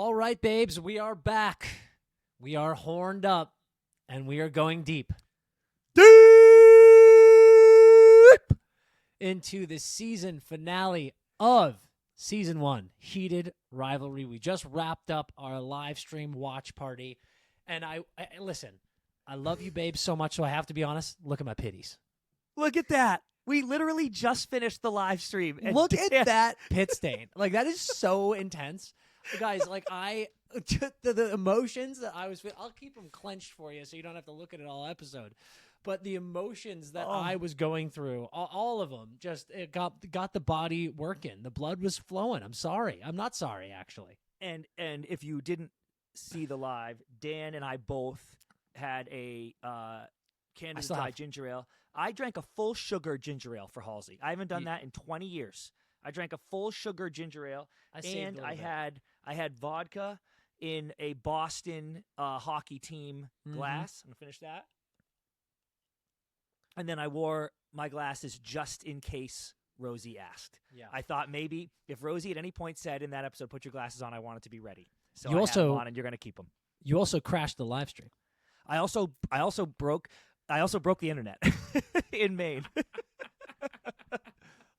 All right, babes, we are back. We are horned up, and we are going deep. Deep into the season finale of Season 1, Heated Rivalry. We just wrapped up our live stream watch party, and I listen, I love you, babes, so much, so I have to be honest, look at my pitties. Look at that. We literally just finished the live stream. And Look at that pit stain. Like, that is so intense. Guys, like, the emotions that I was feeling, I'll keep them clenched for you so you don't have to look at it all episode. But the emotions that I was going through, all of them, just it got the body working. The blood was flowing. I'm sorry. I'm not sorry, actually. And if you didn't see the live, Dan and I both had a Canada Dry ginger ale. I drank a full sugar ginger ale for Halsey. I haven't done that in 20 years. I drank a full sugar ginger ale, and I had vodka in a Boston hockey team glass. I'm gonna finish that, and then I wore my glasses just in case Rosie asked. Yeah, I thought maybe if Rosie at any point said in that episode, "Put your glasses on," I wanted to be ready. So you I also had them on, and you're gonna keep them. You also crashed the live stream. I also broke the internet in Maine.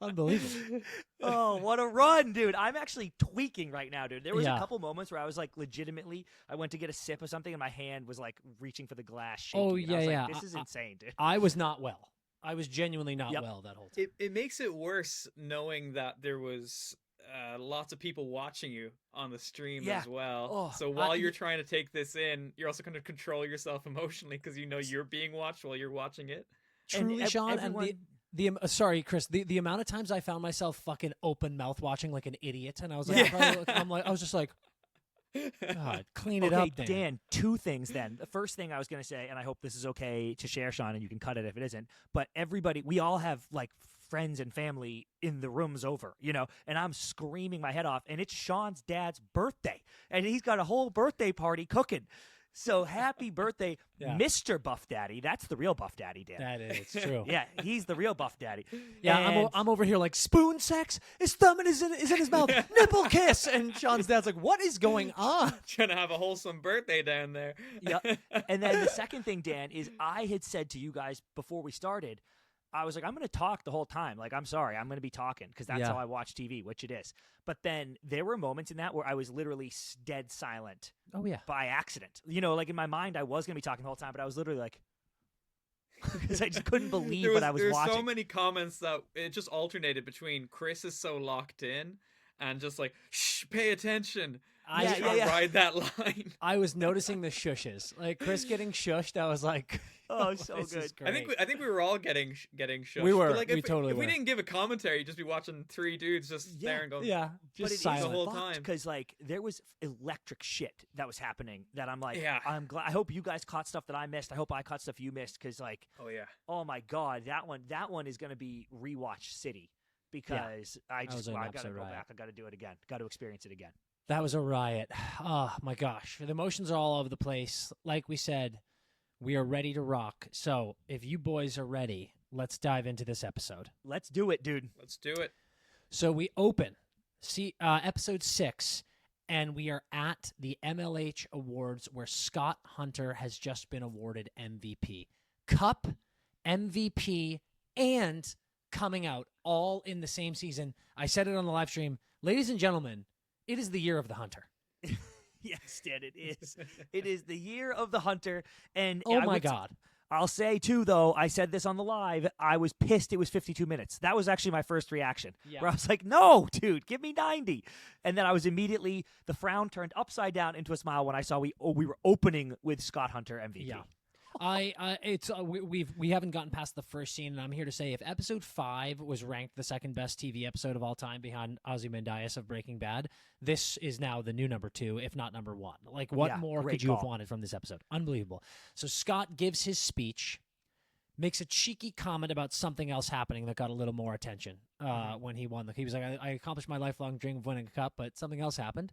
Unbelievable. Oh, what a run, dude. I'm actually tweaking right now, dude. There was a couple moments where I was like, legitimately, I went to get a sip of something and my hand was like reaching for the glass shaking. Oh, yeah, I was yeah. Like, this is insane, dude. I was not well. I was genuinely not well that whole time. It makes it worse knowing that there was lots of people watching you on the stream as well. Oh, so while you're trying to take this in, you're also going to control yourself emotionally because you know you're being watched while you're watching it. Truly, Sean, and sorry, Chris. The amount of times I found myself fucking open mouth watching like an idiot, and I was like, I was just like, God, clean it up, Dan. Two things then. The first thing I was going to say, and I hope this is okay to share, Sean, and you can cut it if it isn't, but everybody, we all have like friends and family in the rooms over, you know, and I'm screaming my head off, and it's Sean's dad's birthday, and he's got a whole birthday party cooking. So happy birthday, Mr. Buff Daddy. That's the real Buff Daddy, Dan. That is, it's true. Yeah, he's the real Buff Daddy. Yeah, I'm over here like, spoon sex? His thumb is in his mouth. Nipple kiss. And Sean's dad's like, what is going on? Trying to have a wholesome birthday down there. Yep. And then the second thing, Dan, is I had said to you guys before we started, I was like, I'm going to talk the whole time. Like, I'm sorry. I'm going to be talking because that's how I watch TV, which it is. But then there were moments in that where I was literally dead silent. Oh, yeah. By accident. You know, like in my mind, I was going to be talking the whole time, but I was literally like, because I just couldn't believe what I was watching. There were so many comments that it just alternated between Chris is so locked in and just like, shh, pay attention. Ride that line. I was noticing the shushes. Like Chris getting shushed, I was like, oh, so good. I think we were all getting shushed. We were. But like, we totally if were. we didn't give a commentary, you'd just be watching three dudes just there and going, just silent. The whole time. Because like there was electric shit that was happening that I'm like, I'm glad. I hope you guys caught stuff that I missed. I hope I caught stuff you missed because like, oh my god, that one is gonna be rewatch city because I gotta go back. I gotta do it again. Got to experience it again. That was a riot. Oh, my gosh. The emotions are all over the place. Like we said, we are ready to rock. So if you boys are ready, let's dive into this episode. Let's do it, dude. Let's do it. So we open episode 6, and we are at the MLH Awards where Scott Hunter has just been awarded MVP. Cup, MVP, and coming out all in the same season. I said it on the live stream. Ladies and gentlemen, it is the year of the Hunter. Yes, Dan, it is. It is the year of the Hunter. And oh, my God. I'll say, too, though, I said this on the live, I was pissed it was 52 minutes. That was actually my first reaction, where I was like, no, dude, give me 90. And then I was immediately, the frown turned upside down into a smile when I saw we were opening with Scott Hunter MVP. Yeah. We haven't gotten past the first scene, and I'm here to say if episode 5 was ranked the second best TV episode of all time behind Ozymandias of Breaking Bad, this is now the new number 2, if not number 1. Like, what more could you have wanted from this episode? Unbelievable. So Scott gives his speech, makes a cheeky comment about something else happening that got a little more attention when he won. He was like, I accomplished my lifelong dream of winning a cup, but something else happened.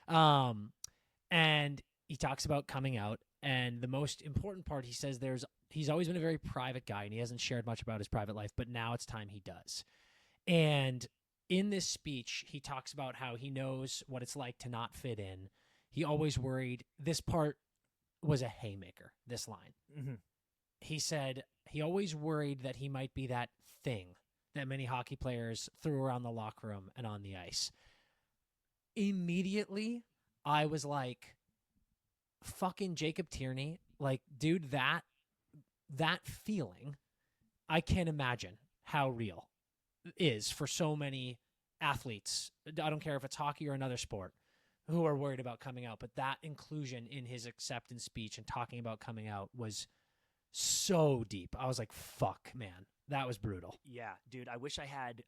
And he talks about coming out. And the most important part, he says he's always been a very private guy, and he hasn't shared much about his private life, but now it's time he does. And in this speech, he talks about how he knows what it's like to not fit in, he always worried. This part was a haymaker, this line. Mm-hmm. He said he always worried that he might be that thing that many hockey players threw around the locker room and on the ice. Immediately, I was like, fucking Jacob Tierney. Like, dude, that feeling, I can't imagine how real it is for so many athletes. I don't care if it's hockey or another sport who are worried about coming out, but that inclusion in his acceptance speech and talking about coming out was so deep. I was like, fuck, man, that was brutal. Yeah, dude, I wish I had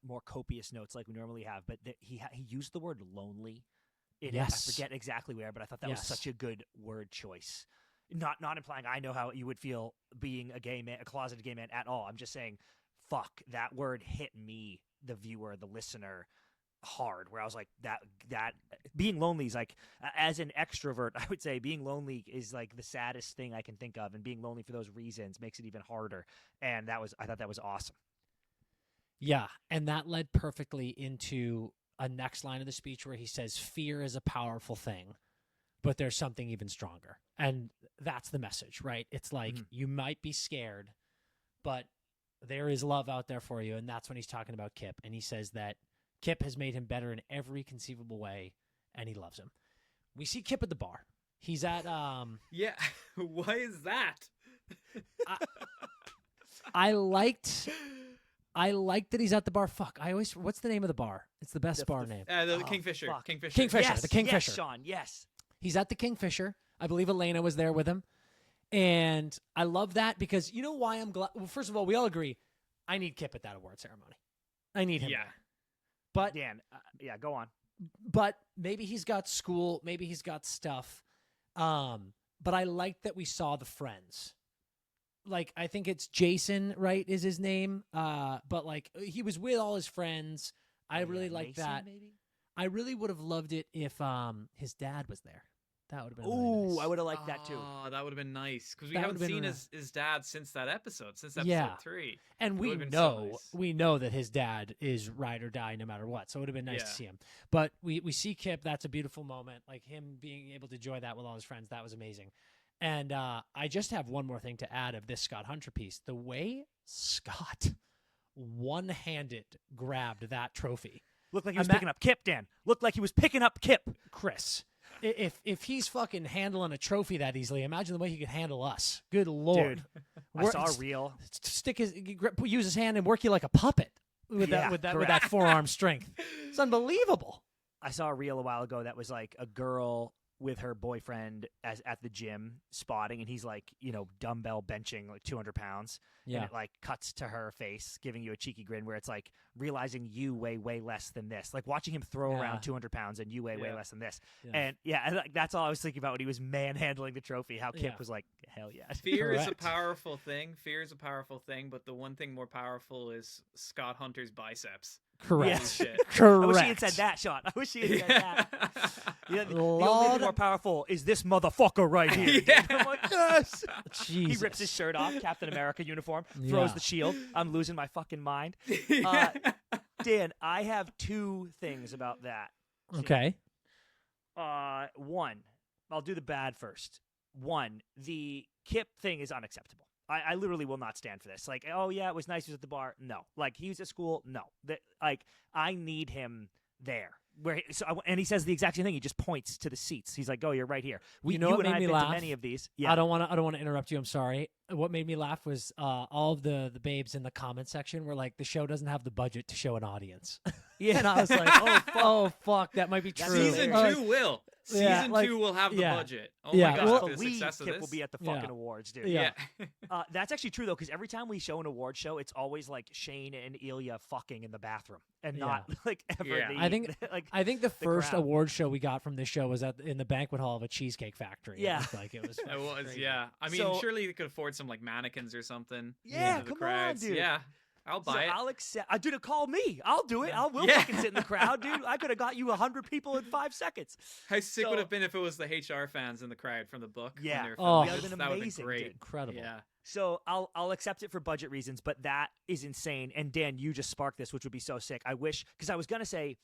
more copious notes like we normally have, but he used the word lonely. Yes. I forget exactly where, but I thought that was such a good word choice. Not implying I know how you would feel being a gay man, a closeted gay man at all. I'm just saying, fuck, that word hit me, the viewer, the listener, hard, where I was like, that being lonely is like, as an extrovert, I would say being lonely is like the saddest thing I can think of, and being lonely for those reasons makes it even harder. And I thought that was awesome. Yeah, and that led perfectly into a next line of the speech where he says, fear is a powerful thing, but there's something even stronger. And that's the message, right? It's like, you might be scared, but there is love out there for you. And that's when he's talking about Kip. And he says that Kip has made him better in every conceivable way, and he loves him. We see Kip at the bar. He's at Yeah, why is that? I liked that he's at the bar. Fuck, what's the name of the bar? It's the best bar name. The Kingfisher. Fuck. Kingfisher. Yes, the Kingfisher. Yes, Sean, yes. He's at the Kingfisher. I believe Elena was there with him. And I love that because you know why I'm glad? Well, first of all, we all agree I need Kip at that award ceremony. I need him there. But Dan, go on. But maybe he's got school. Maybe he's got stuff. But I like that we saw the friends. Like, I think it's Jason, right, is his name. But, like, he was with all his friends. I really like that. Maybe? I really would have loved it if his dad was there. That would have been really nice. I would have liked that too. Oh, that would have been nice because we That haven't would've seen been his dad since that episode, since episode 3. And we know that his dad is ride or die no matter what. So it would have been nice to see him. But we see Kip. That's a beautiful moment. Like him being able to enjoy that with all his friends. That was amazing. And I just have one more thing to add of this Scott Hunter piece. The way Scott one-handed grabbed that trophy. Looked like he was picking up Kip, Dan. Looked like he was picking up Kip. Chris, if he's fucking handling a trophy that easily, imagine the way he could handle us. Good Lord. Dude, I saw a reel. Use his hand and work you like a puppet with that forearm strength. It's unbelievable. I saw a reel a while ago that was like a girl with her boyfriend at the gym spotting, and he's like, dumbbell benching like 200 pounds. Yeah. And it like cuts to her face, giving you a cheeky grin where it's like realizing you weigh way less than this. Like watching him throw around 200 pounds and you weigh way less than this. Yeah. And like, that's all I was thinking about when he was manhandling the trophy, how Kip was like, hell yeah. Fear is a powerful thing. But the one thing more powerful is Scott Hunter's biceps. Correct. Yeah. Correct. I wish he had said that, Sean. I wish he had said that. The only thing more powerful is this motherfucker right here. Yeah. I'm like, yes. Jesus. He rips his shirt off, Captain America uniform, throws the shield. I'm losing my fucking mind. Dan, I have 2 things about that. Okay. One, I'll do the bad first. One, the Kip thing is unacceptable. I literally will not stand for this. Like, oh yeah, it was nice he was at the bar. No. Like, he was at school. No. I need him there. And he says the exact same thing. He just points to the seats. He's like, "Oh, you're right here." You and I have been to many of these. Yeah. I don't want to interrupt you. I'm sorry. What made me laugh was all of the babes in the comment section were like, "The show doesn't have the budget to show an audience." Yeah, and I was like, "Oh fuck, that might be true." Season 2 will. Season 2 will have the budget. Oh my god, the success of Kip this will be at the fucking awards, dude. Yeah. That's actually true though, because every time we show an award show, it's always like Shane and Ilya fucking in the bathroom, and not like ever. Yeah. I think the first award show we got from this show was in the banquet hall of a Cheesecake Factory. Yeah, it was. It was. crazy. Yeah. I mean, surely they could afford some like mannequins or something. Yeah, into the come crowds. on, dude. Yeah. I'll buy it. I'll accept. Dude, call me. I'll do it. I will fucking sit in the crowd, dude. I could have got you 100 people in 5 seconds. How sick would have been if it was the HR fans in the crowd from the book? Yeah. That would have been that would amazing, have been great. dude. Incredible. Yeah. So I'll accept it for budget reasons, but that is insane. And Dan, you just sparked this, which would be so sick. I wish, because I was gonna say,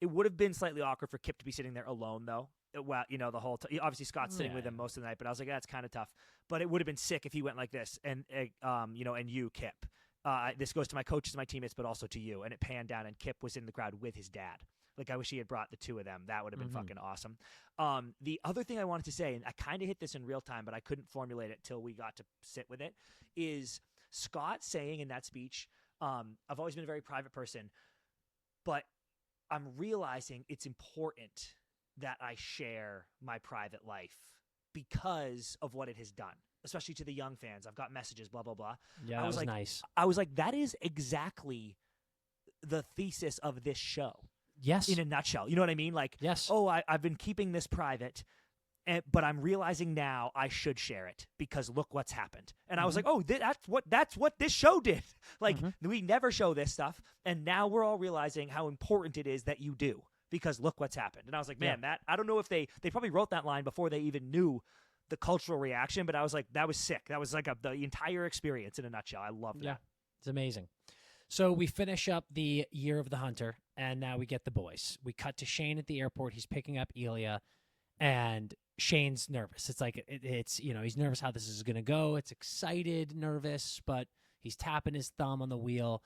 it would have been slightly awkward for Kip to be sitting there alone, though. well, the whole obviously Scott's sitting with him most of the night, but I was like, that's kind of tough. But it would have been sick if he went like this, and and you, Kip. This goes to my coaches, my teammates, but also to you. And it panned down, and Kip was in the crowd with his dad. Like, I wish he had brought the two of them. That would have been fucking awesome. The other thing I wanted to say, and I kind of hit this in real time, but I couldn't formulate it till we got to sit with it, is Scott saying in that speech, I've always been a very private person, but I'm realizing it's important that I share my private life because of what it has done, especially to the young fans. I've got messages, blah, blah, blah. Yeah, that was nice. I was like, that is exactly the thesis of this show. Yes. In a nutshell. You know what I mean? Like, yes. I've been keeping this private, but I'm realizing now I should share it because look what's happened. And I was like, that's what this show did. Like, we never show this stuff, and now we're all realizing how important it is that you do. Because look what's happened. And I was like, man, that I don't know if they probably wrote that line before they even knew the cultural reaction, but I was like, that was sick. That was like the entire experience in a nutshell. I loved that. It's amazing. So we finish up the Year of the Hunter, and now we get the boys. We cut to Shane at the airport. He's picking up Ilya, and Shane's nervous. It's like, it's he's nervous how this is going to go. It's excited, nervous, but he's tapping his thumb on the wheel.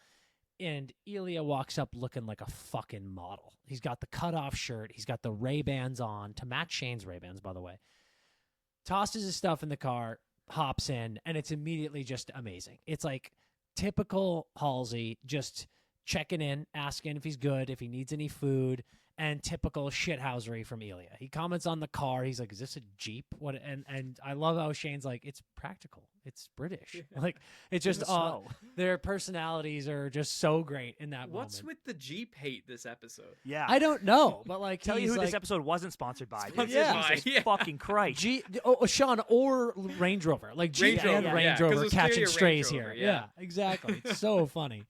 And Ilya walks up looking like a fucking model. He's got the cutoff shirt. He's got the Ray-Bans on, to match Shane's Ray-Bans, by the way. Tosses his stuff in the car, hops in, and it's immediately just amazing. It's like typical Halsey, just checking in, asking if he's good, if he needs any food, and typical shithousery from Ilya. He comments on the car. He's like, is this a Jeep? What? And I love how Shane's like, it's practical. It's British. Yeah. Like, it's just their personalities are just so great in that moment. What's with the Jeep hate this episode? Yeah. I don't know, but like, tell you who this episode wasn't sponsored by. Jesus fucking Christ. Sean or Range Rover. Like Jeep and Range Rover catching strays here. Yeah, exactly. It's so funny.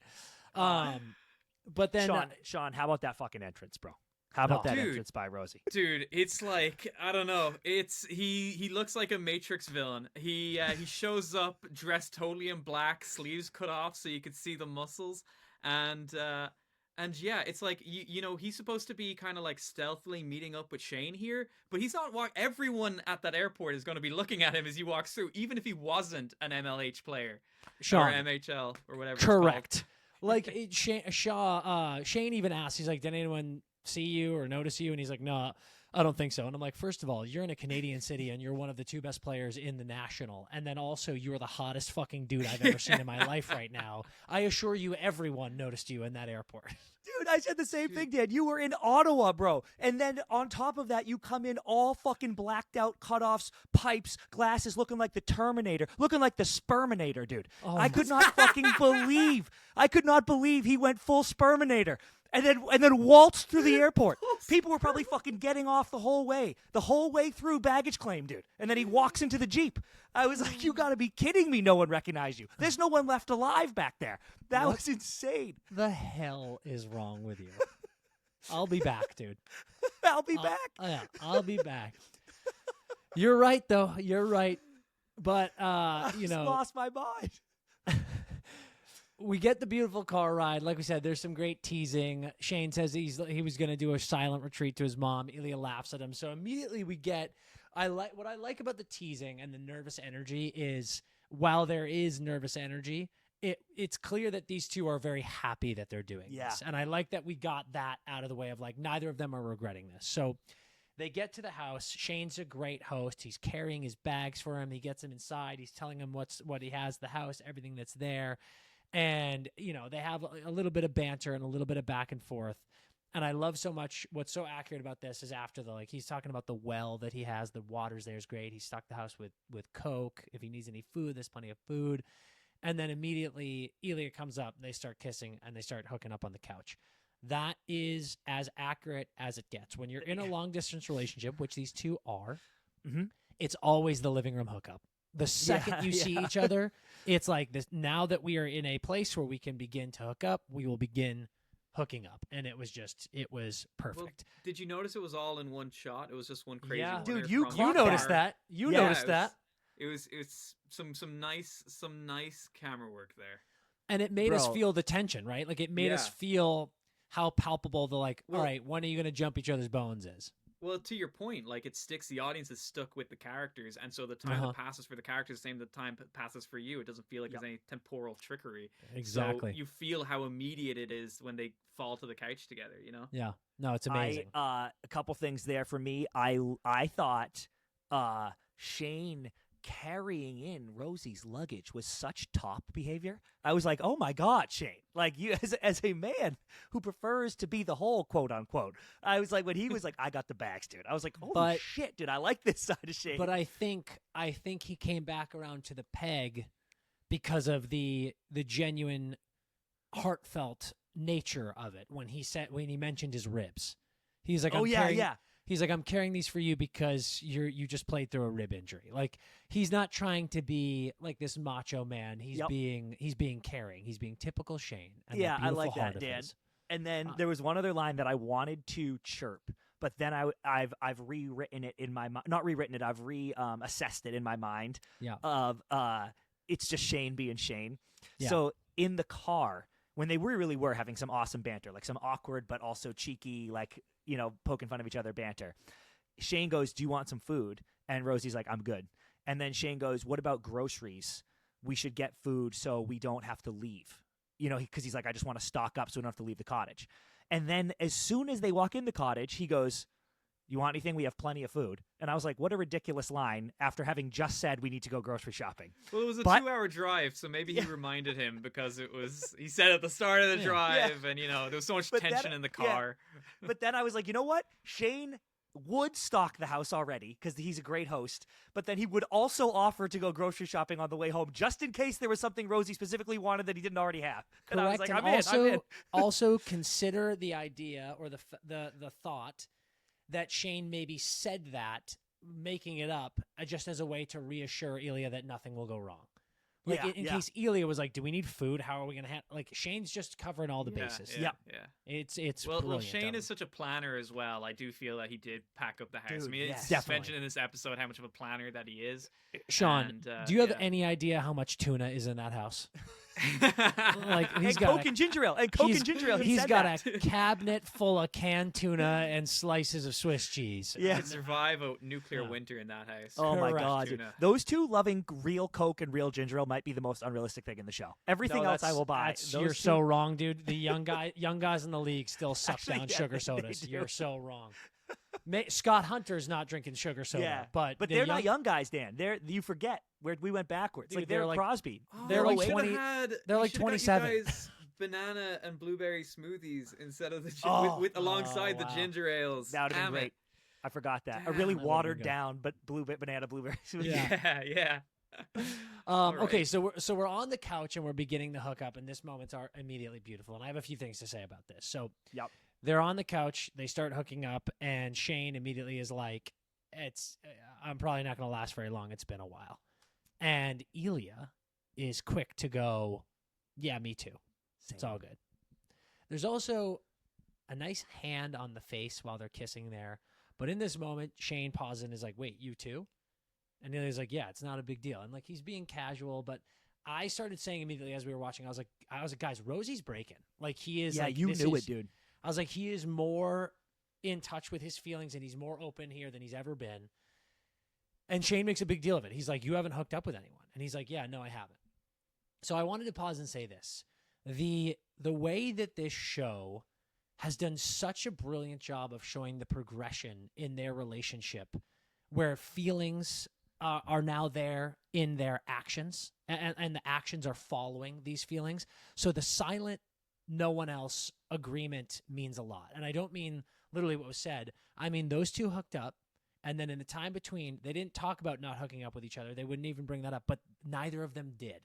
But then Sean, how about that fucking entrance, bro? How about that entrance by Rosie? Dude, it's like, I don't know. It's he looks like a Matrix villain. He shows up dressed totally in black, sleeves cut off so you could see the muscles, and yeah, it's like he's supposed to be kind of like stealthily meeting up with Shane here, but he's not. Everyone at that airport is going to be looking at him as he walks through, even if he wasn't an MLH player or MHL or whatever. Correct. Like Shane even asked, he's like, did anyone see you or notice you? And he's like, no, I don't think so. And I'm like, first of all, you're in a Canadian city and you're one of the two best players in the national. And then also you're the hottest fucking dude I've ever seen in my life right now. I assure you everyone noticed you in that airport. Dude, I said the same thing, Dan. You were in Ottawa, bro. And then on top of that, you come in all fucking blacked out, cutoffs, pipes, glasses, looking like the Terminator, looking like the Sperminator, dude. Oh, I could not fucking believe. I could not believe he went full Sperminator. And then waltzed through the airport. People were probably fucking getting off the whole way through baggage claim, dude. And then he walks into the Jeep. I was like, you got to be kidding me! No one recognized you. There's no one left alive back there. That was insane. The hell is wrong with you? I'll be back, dude. I'll be back. Yeah, I'll be back. You're right, though. You're right. But I lost my mind. We get the beautiful car ride. Like we said, there's some great teasing. Shane says he was going to do a silent retreat to his mom. Ilya laughs at him. So immediately we get what I like about the teasing and the nervous energy is while there is nervous energy, it's clear that these two are very happy that they're doing this. And I like that we got that out of the way of like neither of them are regretting this. So they get to the house. Shane's a great host. He's carrying his bags for him. He gets him inside. He's telling him what he has, the house, everything that's there. And, they have a little bit of banter and a little bit of back and forth. And I love so much what's so accurate about this is after he's talking about the well that he has. The water's there is great. He stocked the house with Coke. If he needs any food, there's plenty of food. And then immediately Ilya comes up, they start kissing, and they start hooking up on the couch. That is as accurate as it gets. When you're in a long-distance relationship, which these two are, it's always the living room hookup. The second you see each other, it's like this. Now that we are in a place where we can begin to hook up, we will begin hooking up. And it was perfect. Well, did you notice it was all in one shot? It was just one crazy. Yeah, dude, you noticed that. You noticed that. It was some nice camera work there. And it made us feel the tension, right? Like it made us feel how palpable the all right, when are you going to jump each other's bones is. Well, to your point, like it sticks. The audience is stuck with the characters, and so the time that passes for the characters, the same the time passes for you. It doesn't feel like there's any temporal trickery. Exactly. So you feel how immediate it is when they fall to the couch together. You know. Yeah. No, it's amazing. A couple things there for me. I thought Shane carrying in Rosie's luggage was such top behavior. I was like, oh my God, Shane. Like, you as a man who prefers to be the whole, quote unquote. I was like, when he was like, I got the bags, dude. I was like, holy shit, dude, I like this side of Shane. But I think he came back around to the peg because of the genuine heartfelt nature of it when he mentioned his ribs. He's like, He's like, I'm carrying these for you because you just played through a rib injury. Like, he's not trying to be like this macho man. He's being caring. He's being typical Shane. And I like that, Dan. And then there was one other line that I wanted to chirp, but then I've rewritten it in my mind. Not rewritten it. I've assessed it in my mind. Yeah. Of it's just Shane being Shane. Yeah. So in the car, when they really were having some awesome banter, like some awkward but also cheeky, like, you know, poking fun of each other banter. Shane goes, do you want some food? And Rosie's like, I'm good. And then Shane goes, what about groceries? We should get food so we don't have to leave. You know, because he's like, I just want to stock up so we don't have to leave the cottage. And then as soon as they walk in the cottage, he goes, you want anything? We have plenty of food. And I was like, what a ridiculous line after having just said we need to go grocery shopping. Well, it was a 2-hour drive, so maybe he reminded him because he said at the start of the drive, and, you know, there was so much tension in the car. Yeah. But then I was like, you know what? Shane would stock the house already because he's a great host, but then he would also offer to go grocery shopping on the way home just in case there was something Rosie specifically wanted that he didn't already have. And I was like, I'm in. Also consider the idea or the thought that Shane maybe said that, making it up just as a way to reassure Ilya that nothing will go wrong. Like, in case Ilya was like, do we need food? How are we going to like, Shane's just covering all the bases. Yeah. It's well, Shane is such a planner as well. I do feel that he did pack up the house. Dude, I mean, it's mentioned in this episode how much of a planner that he is. Sean, do you have any idea how much tuna is in that house? Like, he's got Coke and ginger ale. He's got a cabinet full of canned tuna and slices of Swiss cheese. Yeah, could survive a nuclear winter in that house. Oh my God, dude. Those two loving real Coke and real ginger ale might be the most unrealistic thing in the show. Everything else I will buy. You're so wrong, dude. The young guys in the league still suck down sugar sodas. You're so wrong. Scott Hunter's not drinking sugar soda, but they're not young guys, Dan. You forget where we went backwards. Dude, like they're like Crosby. They're like 20. They're like 27. You guys banana and blueberry smoothies instead of alongside the ginger ales. That would have been great. I forgot that. A really watered down but banana blueberry smoothie. Yeah. Okay, so we're on the couch and we're beginning the hookup, and this moments are immediately beautiful. And I have a few things to say about this. So they're on the couch, they start hooking up, and Shane immediately is like, I'm probably not going to last very long. It's been a while. And Ilya is quick to go, yeah, me too. It's all good. There's also a nice hand on the face while they're kissing there. But in this moment, Shane pauses and is like, wait, you too? And Ilya's like, yeah, it's not a big deal. And like, he's being casual, but I started saying immediately as we were watching, I was like, guys, Rosie's breaking. Like, he is. Yeah, like, you knew it, dude. I was like, he is more in touch with his feelings and he's more open here than he's ever been. And Shane makes a big deal of it. He's like, you haven't hooked up with anyone. And he's like, yeah, no, I haven't. So I wanted to pause and say this. The way that this show has done such a brilliant job of showing the progression in their relationship where feelings are now there in their actions and the actions are following these feelings. So the silent no one else agreement means a lot. And I don't mean literally what was said. I mean, those two hooked up, and then in the time between, they didn't talk about not hooking up with each other. They wouldn't even bring that up, but neither of them did.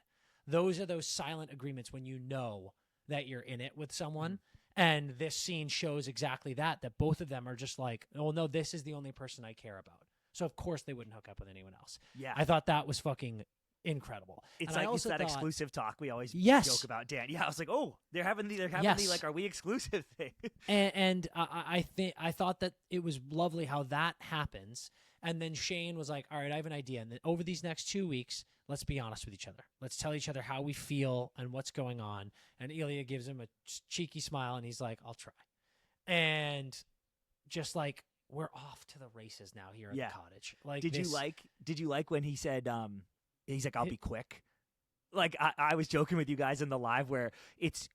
Those are those silent agreements when you know that you're in it with someone. And this scene shows exactly that both of them are just like, oh, no, this is the only person I care about. So, of course, they wouldn't hook up with anyone else. Yeah. I thought that was fucking incredible. It's like it's that exclusive talk we always joke about, Dan. Yeah, I was like, oh, they're having the like, are we exclusive thing? and I thought that it was lovely how that happens. And then Shane was like, all right, I have an idea. And then over these next 2 weeks, let's be honest with each other. Let's tell each other how we feel and what's going on. And Ilya gives him a cheeky smile and he's like, I'll try. And just like we're off to the races now here at Yeah. the Cottage. Like, Did you like when he said, he's like, I'll be quick? Like, I was joking with you guys in the live where it's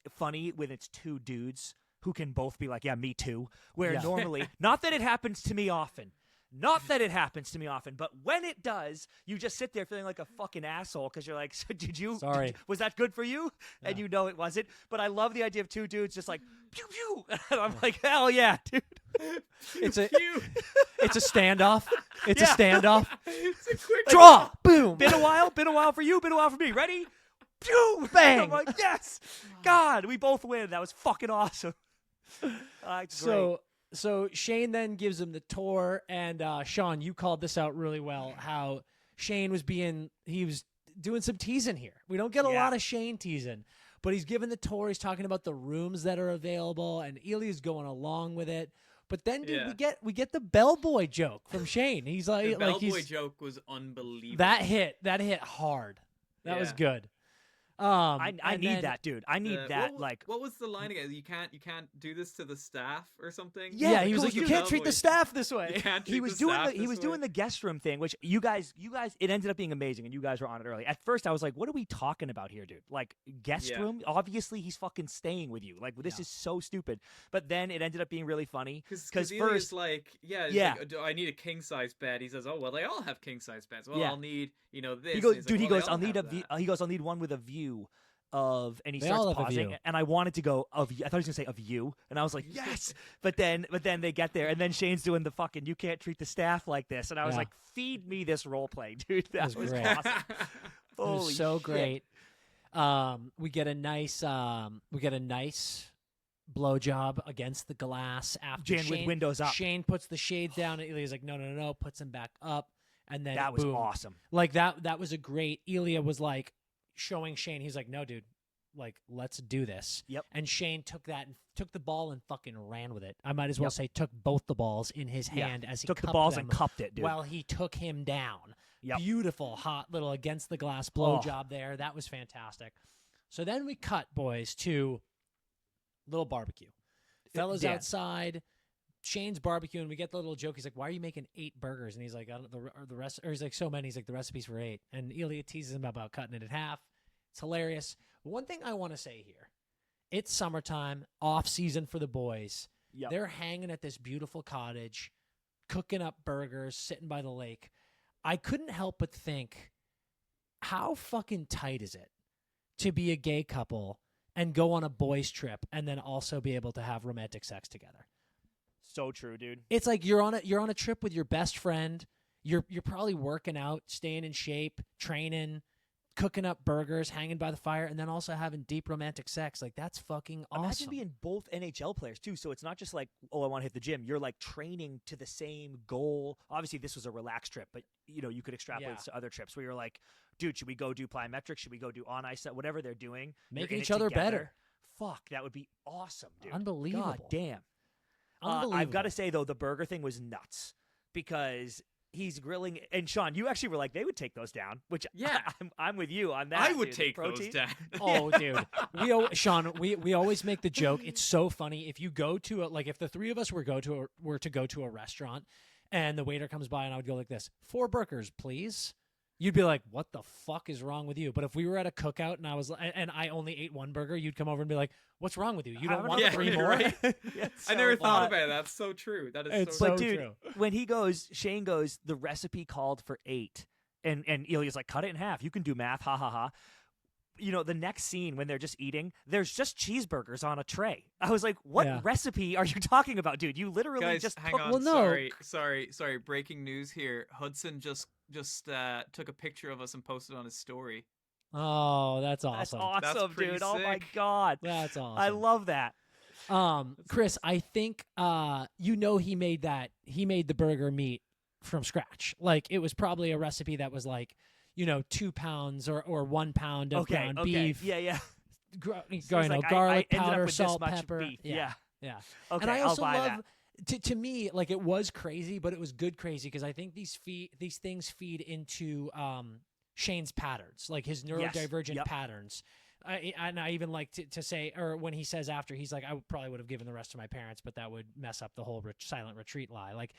funny when it's two dudes who can both be like, yeah, me too. Where normally, not that it happens to me often. Not that it happens to me often, but when it does, you just sit there feeling like a fucking asshole because you're like, so Sorry. was that good for you? Yeah. And you know it wasn't. But I love the idea of two dudes just like, pew, pew. And I'm like, hell yeah, dude. It's a standoff. It's a standoff. It's a quick Draw. Boom. Been a while for you, been a while for me. Ready? Pew! Bang. I'm like, yes! God, we both win. That was fucking awesome. So Shane then gives him the tour, and Sean, you called this out really well, how Shane was doing some teasing here. We don't get a lot of Shane teasing, but he's giving the tour. He's talking about the rooms that are available, and Elia's going along with it. But then, dude, we get the bellboy joke from Shane. He's like, the bellboy joke was unbelievable. That hit hard. That was good. I need that, dude. I need that. What was the line again? You can't do this to the staff or something. Yeah, he was like, you can't treat the staff this way. You can't treat He was doing the guest room thing, which you guys. It ended up being amazing, and you guys were on it early. At first, I was like, what are we talking about here, dude? Like guest room? Obviously, he's fucking staying with you. Like this is so stupid. But then it ended up being really funny because first, like, like, I need a king size bed. He says, oh well, they all have king size beds. Well, I'll need this. He goes, I'll need one with a view of, and he starts pausing, and I wanted to go of. I thought he was gonna say of you, and I was like, yes. But then they get there, and then Shane's doing the fucking you can't treat the staff like this, and I was like, feed me this role play, dude. That was awesome. It was so great. We get a nice blowjob against the glass after Jan with windows up. Shane puts the shades down, and Elia's like, no, puts them back up, and then that was boom. awesome. Like that was a great. Elia was like showing Shane, he's like, no, dude, like, let's do this. Yep. And Shane took the ball and fucking ran with it. I might as well say took both the balls in his hand as he took the cupped balls them and cupped it, dude. while he took him down. Yep. Beautiful, hot little against the glass blowjob there. That was fantastic. So then we cut, boys, to little barbecue. Fellas outside. Shane's barbecue, and we get the little joke. He's like, why are you making 8 burgers? And he's like, I don't, the rest, or he's like, so many. He's like, the recipe's for 8. And Elia teases him about cutting it in half. It's hilarious. One thing I want to say here, it's summertime, off season for the boys. Yep. They're hanging at this beautiful cottage, cooking up burgers, sitting by the lake. I couldn't help but think, how fucking tight is it to be a gay couple and go on a boys trip and then also be able to have romantic sex together? So true, dude. It's like you're on a trip with your best friend. You're probably working out, staying in shape, training, cooking up burgers, hanging by the fire, and then also having deep romantic sex. Like, that's fucking awesome. Imagine being both NHL players too. So it's not just like, oh, I want to hit the gym. You're like training to the same goal. Obviously, this was a relaxed trip, but you could extrapolate to other trips where you're like, dude, should we go do plyometrics? Should we go do on ice? Whatever they're doing, making each other better. Fuck, that would be awesome, dude. Unbelievable. God damn. I've got to say though, the burger thing was nuts because he's grilling. And Sean, you actually were like, they would take those down, which I'm with you on that. I would dude. take those down. Oh, dude. Sean, we always make the joke. It's so funny. If you go to if the three of us were to go to a restaurant and the waiter comes by and I would go like this, 4 burgers, please. You'd be like, what the fuck is wrong with you? But if we were at a cookout and I only ate 1 burger, you'd come over and be like, what's wrong with you? You don't want 3 more? Right? I never thought about it. That's so true. That is so true. True. When Shane goes, the recipe called for 8. And Elia's like, cut it in half. You can do math. Ha, ha, ha. The next scene when they're just eating, there's just cheeseburgers on a tray. I was like, what recipe are you talking about, dude? You literally Guys, just hang on. Well, no. Sorry. Breaking news here. Hudson just took a picture of us and posted on his story. Oh, that's awesome. That's awesome, That's dude. sick. Oh my God. That's awesome. I love that. Chris, I think he made the burger meat from scratch. Like, it was probably a recipe that was like, 2 pounds or 1 pound of ground beef. Yeah. Garlic powder, with salt, this much pepper. Beef. Yeah. And Okay, I also I'll buy love to me, like, it was crazy, but it was good crazy because I think these things feed into Shane's patterns, like his neurodivergent patterns. I even like to say, or when he says after, he's like, I probably would have given the rest to my parents, but that would mess up the whole silent retreat lie. Like,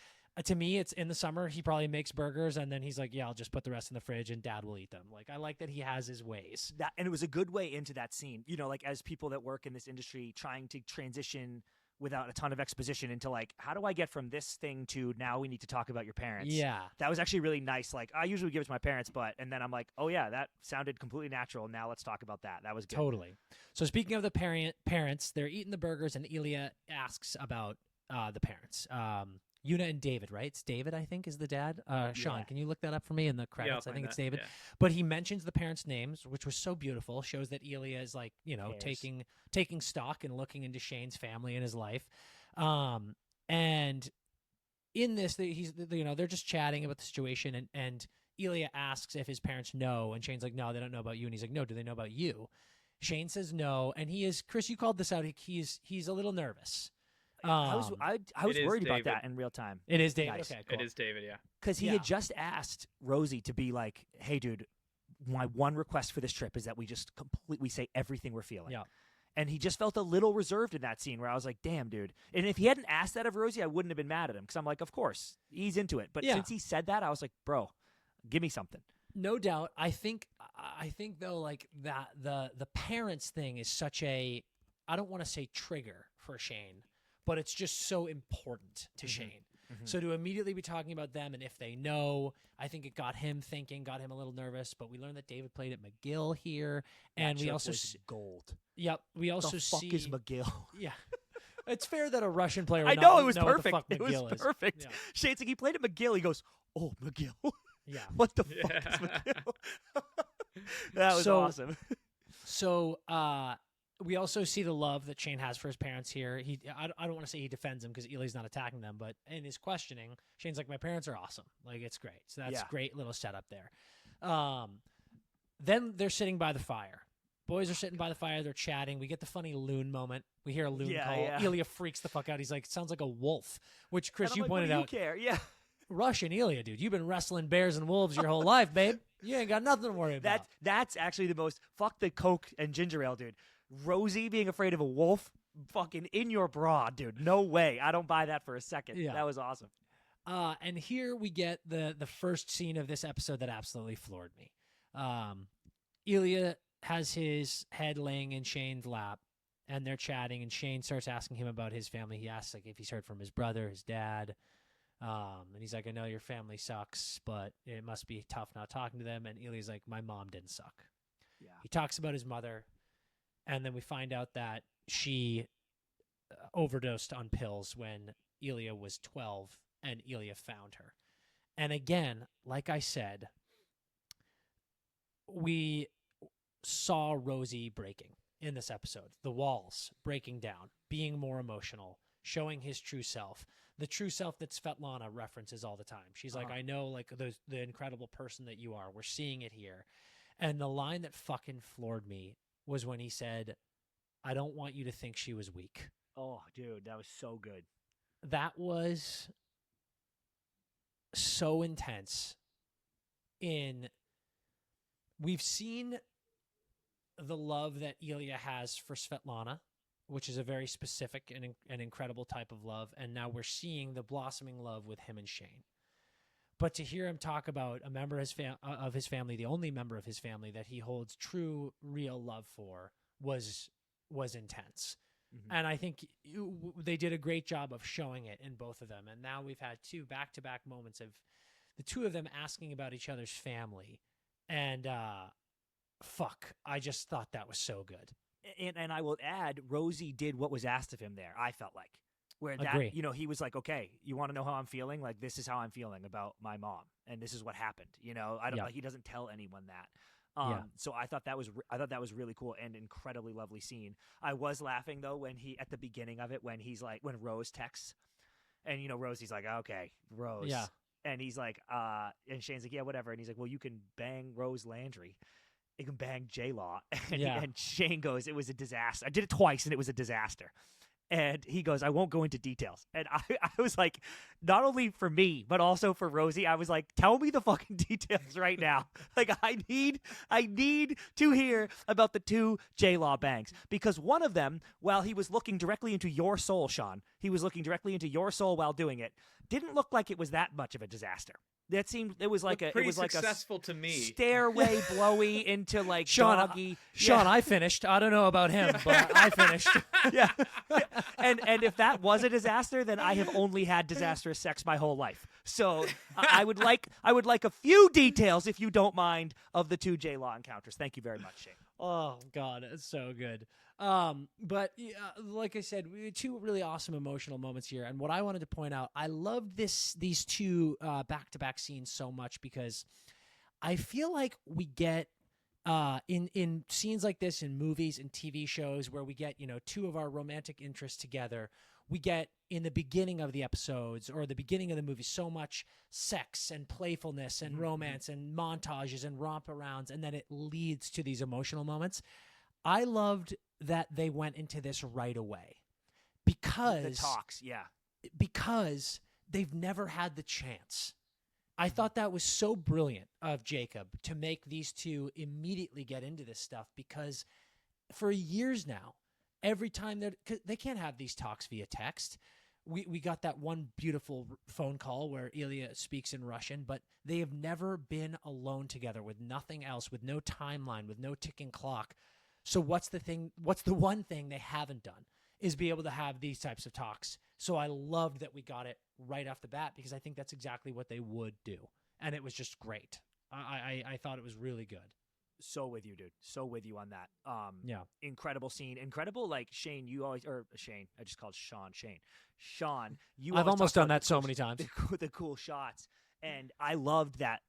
to me, it's in the summer, he probably makes burgers, and then he's like, yeah, I'll just put the rest in the fridge, and Dad will eat them. Like, I like that he has his ways. And it was a good way into that scene. You know, like, as people that work in this industry trying to transition without a ton of exposition into, like, how do I get from this thing to now we need to talk about your parents? Yeah. That was actually really nice. Like, I usually give it to my parents, and then I'm like, oh, yeah, that sounded completely natural. Now let's talk about that. That was good. Totally. So speaking of the parents, they're eating the burgers, and Elia asks about the parents. Una and David, right? It's David, I think, is the dad. Sean, can you look that up for me in the credits? I think it's David. Yeah. But he mentions the parents' names, which was so beautiful. Shows that Elia is like, taking stock and looking into Shane's family and his life. And in this, they're just chatting about the situation, and Elia asks if his parents know, and Shane's like, no, they don't know about you. And he's like, no, do they know about you? Shane says no, and he is, Chris, you called this out. He's a little nervous. I was worried about that in real time. It is David. Nice. Okay, cool. It is David, yeah. Because he had just asked Rosie to be like, hey, dude, my one request for this trip is that we just completely say everything we're feeling. Yeah. And he just felt a little reserved in that scene where I was like, damn, dude. And if he hadn't asked that of Rosie, I wouldn't have been mad at him because I'm like, of course, he's into it. But since he said that, I was like, bro, give me something. No doubt. I think though, like that the parents thing is such a, I don't want to say trigger for Shane, but it's just so important to Shane. Mm-hmm. So to immediately be talking about them and if they know, I think it got him thinking, got him a little nervous. But we learned that David played at McGill here, and we also gold. Yep, we also see. The fuck is McGill? Yeah. It's fair that a Russian player. I know, it was perfect. It was perfect. Yeah. Shane's like, he played at McGill. He goes, oh, McGill. Yeah. What the fuck is McGill? That was awesome. So, we also see the love that Shane has for his parents here. I don't want to say he defends them because Eli's not attacking them, but in his questioning, Shane's like, my parents are awesome. Like, it's great. So that's great little setup there. Then they're sitting by the fire. Boys are sitting by the fire. They're chatting. We get the funny loon moment. We hear a loon call. Yeah. Elia freaks the fuck out. He's like, sounds like a wolf, which Chris, you pointed out. You care? Yeah. Russian Elia, dude. You've been wrestling bears and wolves your whole life, babe. You ain't got nothing to worry about. That's actually the most, fuck the Coke and ginger ale, dude. Rosie being afraid of a wolf, fucking in your bra, dude. No way. I don't buy that for a second. Yeah. That was awesome. And here we get the first scene of this episode that absolutely floored me. Elia has his head laying in Shane's lap, and they're chatting, and Shane starts asking him about his family. He asks like if he's heard from his brother, his dad. And he's like, I know your family sucks, but it must be tough not talking to them. And Elia's like, my mom didn't suck. Yeah. He talks about his mother. And then we find out that she overdosed on pills when Elia was 12 and Elia found her. And again, like I said, we saw Rosie breaking in this episode. The walls breaking down, being more emotional, showing his true self. The true self that Svetlana references all the time. She's like, I know like the incredible person that you are. We're seeing it here. And the line that fucking floored me was when he said, I don't want you to think she was weak. Oh, dude, that was so good. That was so intense. We've seen the love that Elia has for Svetlana, which is a very specific and incredible type of love, and now we're seeing the blossoming love with him and Shane. But to hear him talk about a member of his family, the only member of his family that he holds true, real love for, was intense. Mm-hmm. And I think they did a great job of showing it in both of them. And now we've had two back-to-back moments of the two of them asking about each other's family. And I just thought that was so good. And I will add, Rosie did what was asked of him there, I felt like. Where that, he was like, okay, you want to know how I'm feeling? Like, this is how I'm feeling about my mom, and this is what happened. He doesn't tell anyone that. So I thought that was really cool and incredibly lovely scene. I was laughing though when at the beginning of it, when he's like, when Rose texts, and Rosie's like, okay, Rose, yeah, and he's like, and Shane's like, yeah, whatever, and he's like, well, you can bang Rose Landry. You can bang J-Law. And Shane goes, it was a disaster. I did it twice, and it was a disaster. And he goes, I won't go into details. And I was like, not only for me, but also for Rosie, I was like, tell me the fucking details right now. Like, I need to hear about the two J-Law bangs. Because one of them, while he was looking directly into your soul, Sean, he was looking directly into your soul while doing it, didn't look like it was that much of a disaster. That seemed it was like pretty successful to me. Stairway blowy into like Sean, doggy. Sean, I finished. I don't know about him, but I finished. Yeah. And if that was a disaster, then I have only had disastrous sex my whole life. So I would like a few details, if you don't mind, of the two J-Law encounters. Thank you very much, Shane. Oh God, it's so good. But like I said, we had two really awesome emotional moments here. And what I wanted to point out, I loved these two back-to-back scenes so much because I feel like we get in scenes like this in movies and TV shows where we get, two of our romantic interests together. We get in the beginning of the episodes or the beginning of the movie so much sex and playfulness and romance and montages and romp-arounds, and then it leads to these emotional moments. I loved that they went into this right away because the talks, yeah, because they've never had the chance. I thought that was so brilliant of Jacob to make these two immediately get into this stuff because for years now, every time they can't have these talks via text. We got that one beautiful phone call where Ilya speaks in Russian, but they have never been alone together with nothing else, with no timeline, with no ticking clock. So what's the one thing they haven't done is be able to have these types of talks. So I loved that we got it right off the bat because I think that's exactly what they would do. And it was just great. I thought it was really good. So with you, dude. So with you on that. Yeah. Incredible scene. Incredible, like Shane, Shane, I just called Sean Shane. Sean, I've almost done that so many times. The cool shots. And I loved that,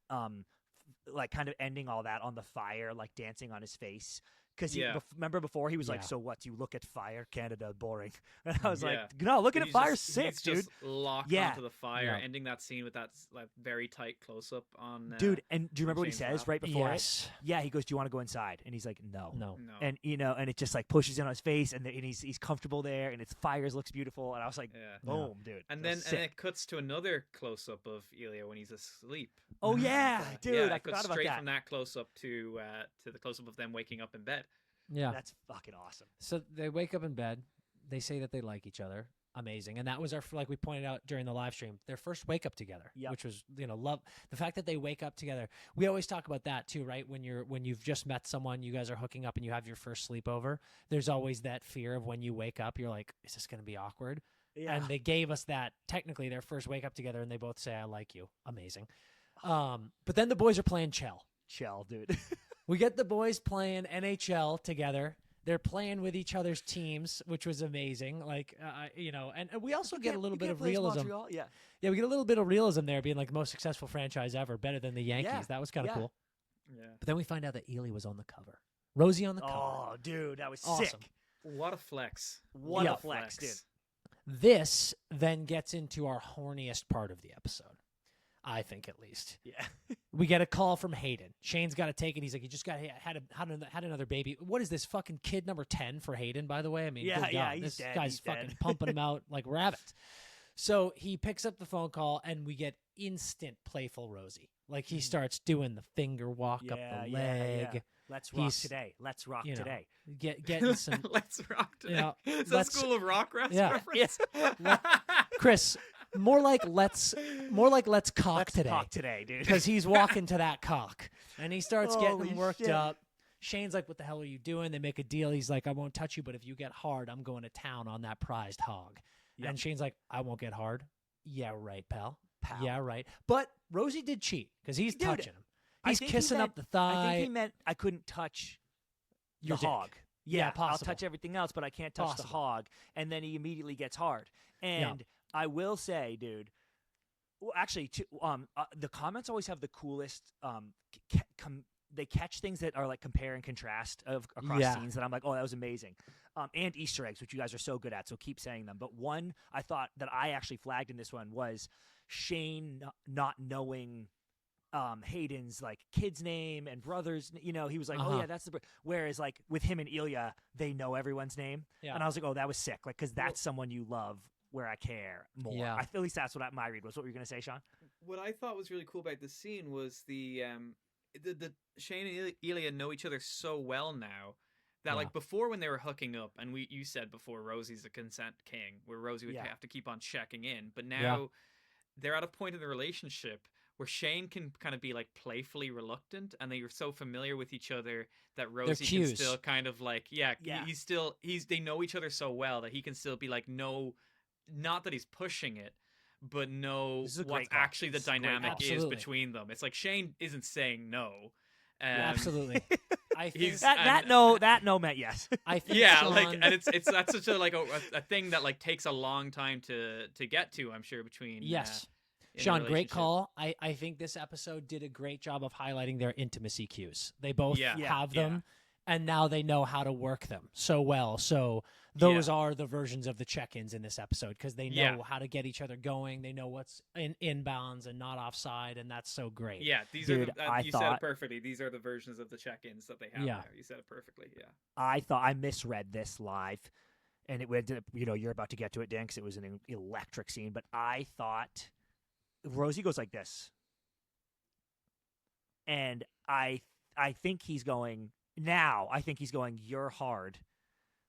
like kind of ending all that on the fire, like dancing on his face. Because remember before he was like, so what? You look at fire, Canada, boring. And I was like, no, looking at fire, sick, dude. Just locked onto the fire, ending that scene with that like very tight close up on. Dude, and do you remember what he says right before it? Yeah, he goes, "Do you want to go inside?" And he's like, "No." And and it just like pushes in on his face, and he's comfortable there, and its fires looks beautiful. And I was like, boom, dude. And then it cuts to another close up of Ilya when he's asleep. Oh yeah, dude, I forgot about straight that. from that close up to the close up of them waking up in bed. Yeah, that's fucking awesome. So they wake up in bed. They say that they like each other. Amazing. And that was like we pointed out during the live stream, their first wake up together, which was, love the fact that they wake up together. We always talk about that too, right? When you've just met someone, you guys are hooking up and you have your first sleepover. There's always that fear of when you wake up, you're like, is this going to be awkward? Yeah. And they gave us that technically their first wake up together and they both say, I like you. Amazing. But then the boys are playing Chell, dude. We get the boys playing NHL together. They're playing with each other's teams, which was amazing. Like, and we also get a little bit of realism. Montreal? Yeah, we get a little bit of realism there, being like the most successful franchise ever, better than the Yankees. Yeah. That was kind of cool. Yeah. But then we find out that Ely was on the cover. Rosie on the cover. Oh, dude, that was awesome. Sick. What a flex. What a flex, dude. This then gets into our horniest part of the episode. I think, at least. Yeah. We get a call from Hayden. Shane's got to take it. He's like, he just had another baby. What is this, fucking kid number 10 for Hayden, by the way? I mean, he's this dead. guy's fucking pumping him out like rabbits. So he picks up the phone call, and we get instant playful Rosie. Like, he starts doing the finger walk up the leg. Yeah. Let's rock today. Let's rock today. Getting some. Let's rock today. It's a let's, School of Rock reference. Chris. More like let's cock today. Cock today, dude. Because he's walking to that cock, and he starts getting worked up. Shane's like, "What the hell are you doing?" They make a deal. He's like, "I won't touch you, but if you get hard, I'm going to town on that prized hog." Yep. And Shane's like, "I won't get hard." Yeah, right, pal. Yeah, right. But Rosie did cheat because he's touching him. He's kissing up the thigh. I think he meant I couldn't touch the hog. Yeah, possible. I'll touch everything else, but I can't touch the hog. And then he immediately gets hard. And I will say, dude, well, actually, the comments always have the coolest. They catch things that are like compare and contrast across scenes that I'm like, oh, that was amazing. And Easter eggs, which you guys are so good at, so keep saying them. But one I thought that I actually flagged in this one was Shane not knowing Hayden's like kid's name and brother's, he was like, oh yeah, that's the. Whereas like with him and Ilya, they know everyone's name, and I was like, oh, that was sick, like because that's someone you love. Where I care more. Yeah. At least that's what my read was. What were you gonna say, Sean? What I thought was really cool about this scene was the Shane and Ilya know each other so well now. That like before when they were hooking up, and you said before Rosie's a consent king, where Rosie would have to keep on checking in, but now they're at a point in the relationship where Shane can kind of be like playfully reluctant, and they're so familiar with each other that Rosie can still kind of like they know each other so well that he can still be like, no, not that he's pushing it, but know what actually the dynamic is between them. It's like Shane isn't saying no. Absolutely. I think that no meant yes. I think Sean... and it's that's such a thing that like takes a long time to get to, I'm sure, between Sean, great call. I think this episode did a great job of highlighting their intimacy cues. They both have them, and now they know how to work them so well. So those are the versions of the check-ins in this episode, because they know how to get each other going. They know what's in inbounds and not offside, and that's so great. Yeah, these are you said it perfectly. These are the versions of the check-ins that they have there. You said it perfectly, I thought I misread this live, and it went to, you're about to get to it, Dan, because it was an electric scene, but I thought Rosie goes like this. And I think he's going, you're hard.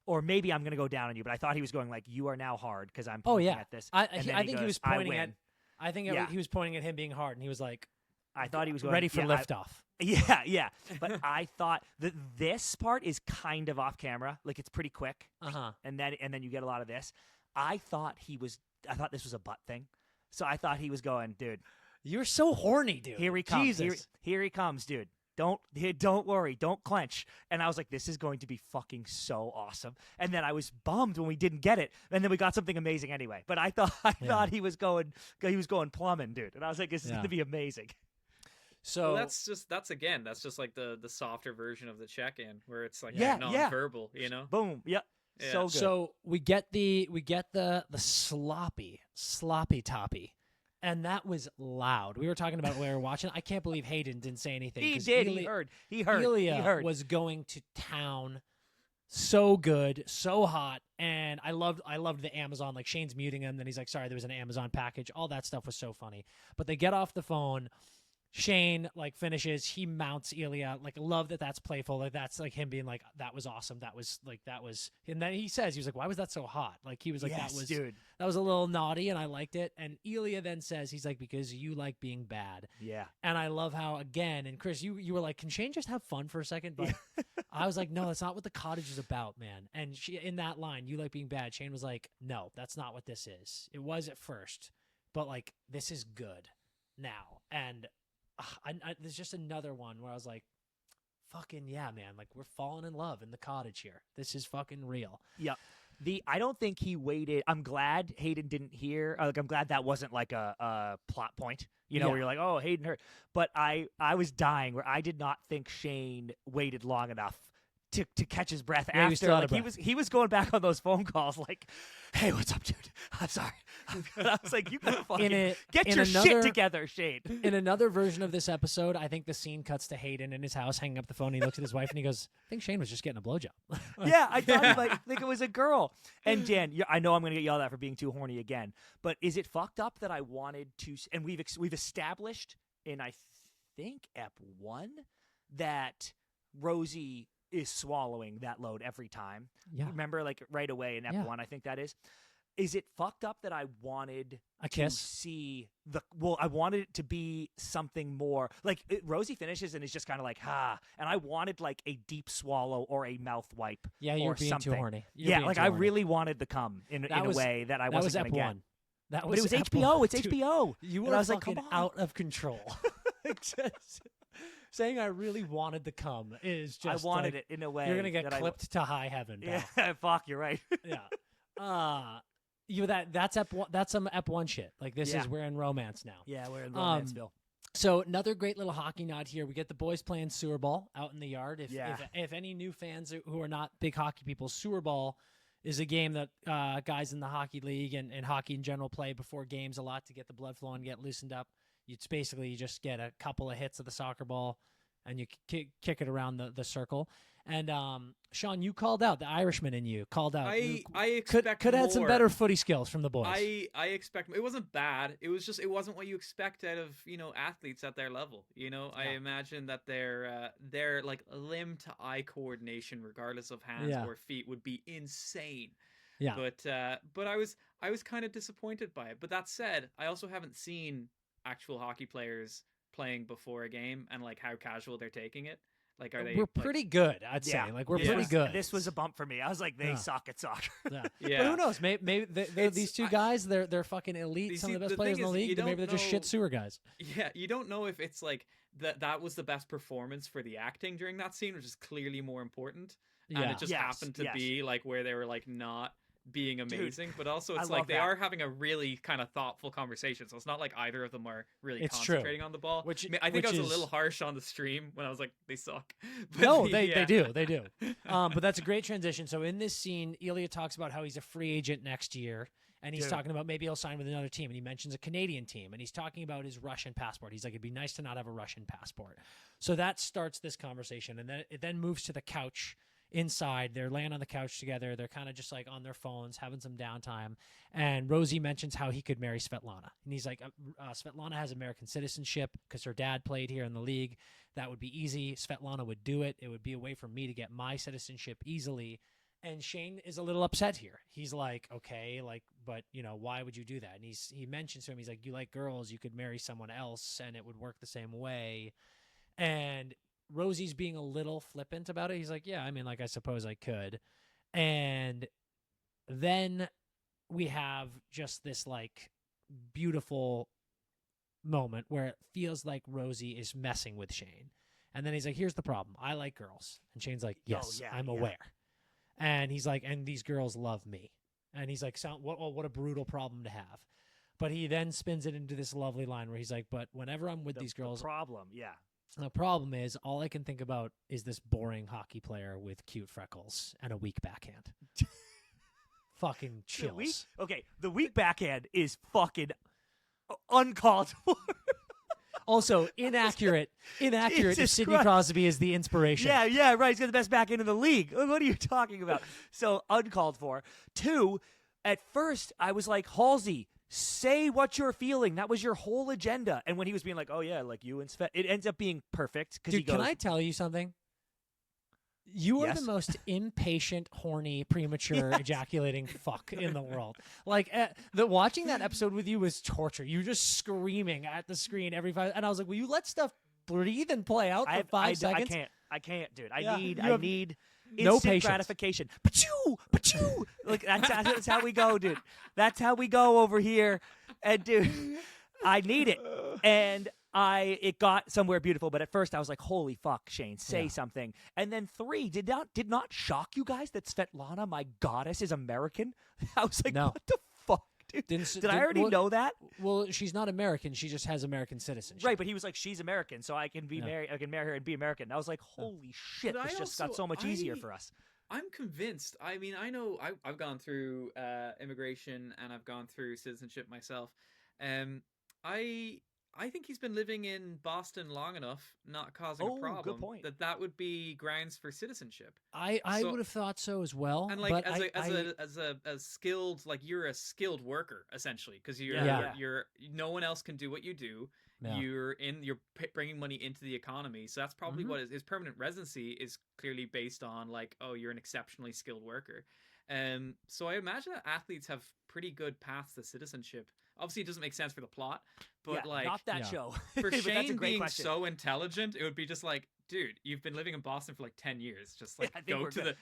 Or maybe I'm going to go down on you, but I thought he was going like, you are now hard because I'm pointing at this. I think he was pointing at. I think he was pointing at him being hard, and he was like, I thought he was going, ready for liftoff. Yeah. But I thought that this part is kind of off camera, like it's pretty quick. And then you get a lot of this. I thought this was a butt thing, so I thought he was going, dude, you're so horny, dude. Here he comes. Jesus. Here he comes, dude. Don't worry. Don't clench. And I was like, this is going to be fucking so awesome. And then I was bummed when we didn't get it. And then we got something amazing anyway. But I thought he was going plumbing, dude. And I was like, this is going to be amazing. So that's just like the softer version of the check-in, where it's like non-verbal, Boom. Yep. Yeah. So good. So we get the sloppy toppy. And that was loud. We were talking about when we were watching. I can't believe Hayden didn't say anything. He did. He heard. Ilya was going to town. So good, so hot, and I loved the Amazon. Like Shane's muting him, then he's like, "Sorry, there was an Amazon package." All that stuff was so funny. But they get off the phone. Shane like finishes. He mounts Ilya. Like, love that. That's playful. Like that him being like, "That was awesome. That was." And then he was like, "Why was that so hot?" Like he was like, "Dude, that was a little naughty," and I liked it. And Ilya then says, "He's like, because you like being bad." Yeah. And I love how again. And Chris, you were like, "Can Shane just have fun for a second?" But I was like, "No, that's not what the Cottage is about, man." And she in that line, "You like being bad." Shane was like, "No, that's not what this is. It was at first, but like this is good now." And there's just another one where I was like, fucking yeah, man. Like, we're falling in love in the Cottage here. This is fucking real. Yeah. I don't think he waited. I'm glad Hayden didn't hear. I'm glad that wasn't like a plot point, where you're like, oh, Hayden heard. But I was dying where I did not think Shane waited long enough to catch his breath after. Like he was going back on those phone calls like, "Hey, what's up, dude? I'm sorry." I was like, "You gotta fucking get your shit together, Shane." In another version of this episode, I think the scene cuts to Hayden in his house hanging up the phone. He looks at his wife and he goes, "I think Shane was just getting a blowjob." Yeah, I thought he think it was a girl. And Dan, I know I'm gonna get yelled at for being too horny again, but is it fucked up that I wanted to? And we've established in I think Ep 1 that Rosie is swallowing that load every time. Yeah. Remember, like right away in Ep 1, I think that is. Is it fucked up that I wanted a kiss? To see I wanted it to be something more. Like Rosie finishes and is just kind of like, and I wanted like a deep swallow or a mouth wipe. Yeah, you're being something. too horny. I really wanted the cum in a way that I wasn't going to get. But it was HBO. It's dude, HBO. You were fucking out of control. Saying I really wanted to come is just I wanted it in a way. You're gonna get clipped to high heaven. Pal. Yeah, fuck, you're right. Yeah. That's some Ep 1 shit. Like this is we're in romance now. Yeah, we're in Romanceville. So another great little hockey nod here. We get the boys playing sewer ball out in the yard. If any new fans who are not big hockey people, sewer ball is a game that guys in the hockey league and hockey in general play before games a lot to get the blood flowing, get loosened up. It's basically you just get a couple of hits of the soccer ball, and you kick it around the circle. And Sean, you called out the Irishman in you. Called out. I expect could more. have some better footy skills from the boys. I expect it wasn't bad. It was just it wasn't what you expect out of athletes at their level. I imagine that their like limb to eye coordination, regardless of hands or feet, would be insane. Yeah. But I was kind of disappointed by it. But that said, I also haven't seen actual hockey players playing before a game and like how casual they're taking it. Like, are they? We're pretty good, I'd say. Like, we're pretty good. This was a bump for me. I was like, they suck at soccer. But who knows? Maybe these two guys, they're fucking elite. Some of the best players in the league. Maybe they're just shit sewer guys. Yeah, you don't know if it's like that was the best performance for the acting during that scene, which is clearly more important. And it just happened to be like where they were like not being amazing, but also it's like they are having a really kind of thoughtful conversation, so it's not like either of them are really concentrating on the ball. I think I was a little harsh on the stream when I was like, they suck. But no, they do. But that's a great transition. So in this scene, Ilya talks about how he's a free agent next year, and he's talking about maybe he'll sign with another team, and he mentions a Canadian team, and he's talking about his Russian passport. He's like, it'd be nice to not have a Russian passport. So that starts this conversation, and then it then moves to the couch. Inside, they're laying on the couch together. They're kind of just like on their phones, having some downtime. And Rosie mentions how he could marry Svetlana. And he's like, Svetlana has American citizenship because her dad played here in the league. That would be easy. Svetlana would do it. It would be a way for me to get my citizenship easily. And Shane is a little upset here. He's like, okay, like, but why would you do that? And he mentions to him, he's like, you like girls, you could marry someone else and it would work the same way. And Rosie's being a little flippant about it. He's like, yeah, I mean, like, I suppose I could. And then we have just this, like, beautiful moment where it feels like Rosie is messing with Shane. And then he's like, here's the problem. I like girls. And Shane's like, yes, I'm aware. And he's like, and these girls love me. And he's like, what a brutal problem to have. But he then spins it into this lovely line where he's like, but whenever I'm with these girls... The problem is, all I can think about is this boring hockey player with cute freckles and a weak backhand. Fucking chills. The weak backhand is fucking uncalled for. Also, inaccurate if Sidney Crosby is the inspiration. Yeah, right. He's got the best backhand in the league. What are you talking about? So, uncalled for. 2, at first, I was like, Halsey, say what you're feeling. That was your whole agenda. And when he was being like, oh, yeah, like you and Svet, it ends up being perfect. Dude, can I tell you something? You are the most impatient, horny, premature, ejaculating fuck in the world. Like, watching that episode with you was torture. You were just screaming at the screen every 5, and I was like, will you let stuff breathe and play out for 5 seconds? I can't, dude. I need no instant patience. Gratification. Pachoo! Like, that's how we go, dude. That's how we go over here. And, dude, I need it. And it got somewhere beautiful, but at first I was like, holy fuck, Shane, say something. And then 3, did not shock you guys that Svetlana, my goddess, is American? I was like, what the fuck, dude? Did I already know that? Well, she's not American. She just has American citizenship. Right, but he was like, she's American, so I can marry her and be American. And I was like, holy shit, this just got so much easier for us. I'm convinced. I mean, I know I've gone through immigration and I've gone through citizenship myself. I think he's been living in Boston long enough, not causing a problem, good point. that would be grounds for citizenship. I would have thought so as well. And like but as a skilled, like, you're a skilled worker essentially, because you're no one else can do what you do. Yeah. You're bringing money into the economy, so that's probably what his permanent residency is clearly based on. Like, oh, you're an exceptionally skilled worker. So I imagine that athletes have pretty good paths to citizenship. Obviously, it doesn't make sense for the plot, but like, not that show. For Shane being so intelligent, it would be just like, dude, you've been living in Boston for like 10 years. Just like go to the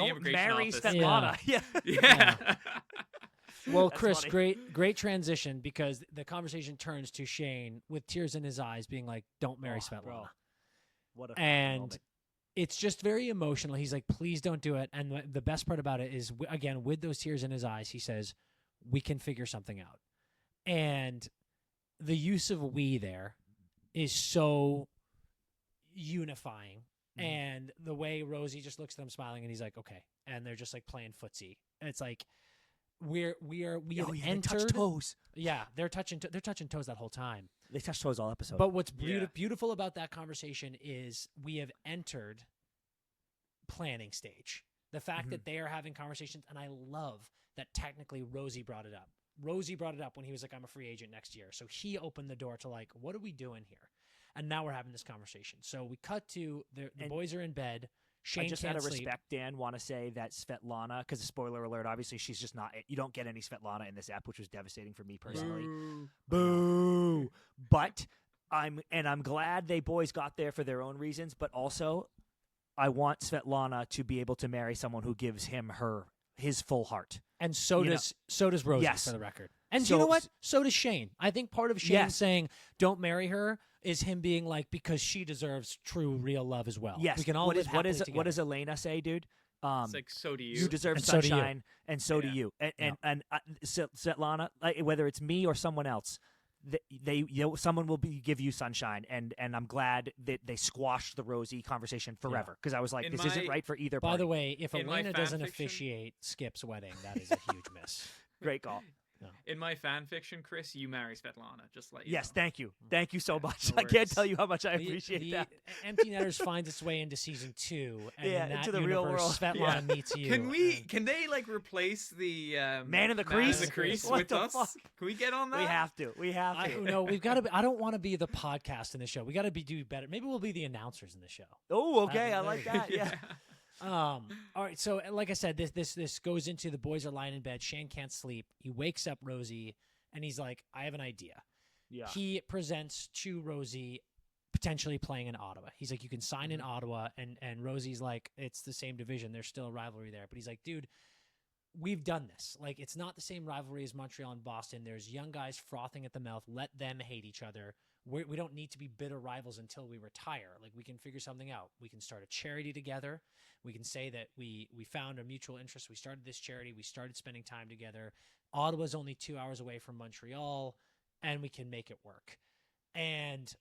immigration office. Don't marry Svetlana. Yeah. Well, Chris, great transition, because the conversation turns to Shane with tears in his eyes, being like, "Don't marry Svetlana." Bro. What a moment. It's just very emotional. He's like, "Please don't do it." And the best part about it is, again, with those tears in his eyes, he says, "We can figure something out." And the use of "we" there is so unifying. And the way Rosie just looks at him smiling, and he's like, "Okay," and they're just like playing footsie. And it's like we have entered. Touch toes. Yeah, they're touching toes that whole time. They touch toes all episode. But what's beautiful about that conversation is we have entered planning stage. The fact that they are having conversations, and I love that technically Rosie brought it up. Rosie brought it up when he was like, I'm a free agent next year. So he opened the door to like, what are we doing here? And now we're having this conversation. So we cut to the boys are in bed. Shane I just can't out of sleep. respect, Dan, want to say that Svetlana, because spoiler alert, obviously she's just not. You don't get any Svetlana in this app, which was devastating for me personally. Boo. But I'm glad they boys got there for their own reasons. But also, I want Svetlana to be able to marry someone who gives him his full heart. And so does Rosie, for the record. And So- you know what? So does Shane. I think part of Shane saying don't marry her is him being like, because she deserves true, real love as well. Yes. We can all what live happily does together. Elena say, dude? It's like, so do you. You deserve And so do you. sunshine, and so do you. And Svetlana, like, whether it's me or someone else, someone will give you sunshine, and I'm glad that they squashed the Rosie conversation forever, because I was like, this isn't right for either party. By the way, if In my Elena fan doesn't fiction- officiate Skip's wedding, that is a huge miss. Great call. In my fan fiction, Chris, you marry Svetlana. Just like Yes, thank you so much. no I can't worries. tell you how much I appreciate that. Empty Netters finds its way into season 2, and in that into the universe, real world. Svetlana meets you. Can they like replace the Man in the Crease? with What the us? fuck? Can we get on that? We have to. No, we've got to. I don't want to be the podcast in the show. We got to do better. Maybe we'll be the announcers in the show. Oh, okay. There I like you that. Yeah. All right. So, like I said, this goes into the boys are lying in bed. Shane can't sleep. He wakes up Rosie, and he's like, "I have an idea." Yeah. He presents to Rosie potentially playing in Ottawa. He's like, "You can sign in Ottawa," and Rosie's like, "It's the same division. There's still a rivalry there." But he's like, "Dude, we've done this. Like, it's not the same rivalry as Montreal and Boston. There's young guys frothing at the mouth. Let them hate each other. We don't need to be bitter rivals until we retire. Like, we can figure something out. We can start a charity together. We can say that we found a mutual interest. We started this charity. We started spending time together. Ottawa's only 2 hours away from Montreal, and we can make it work." And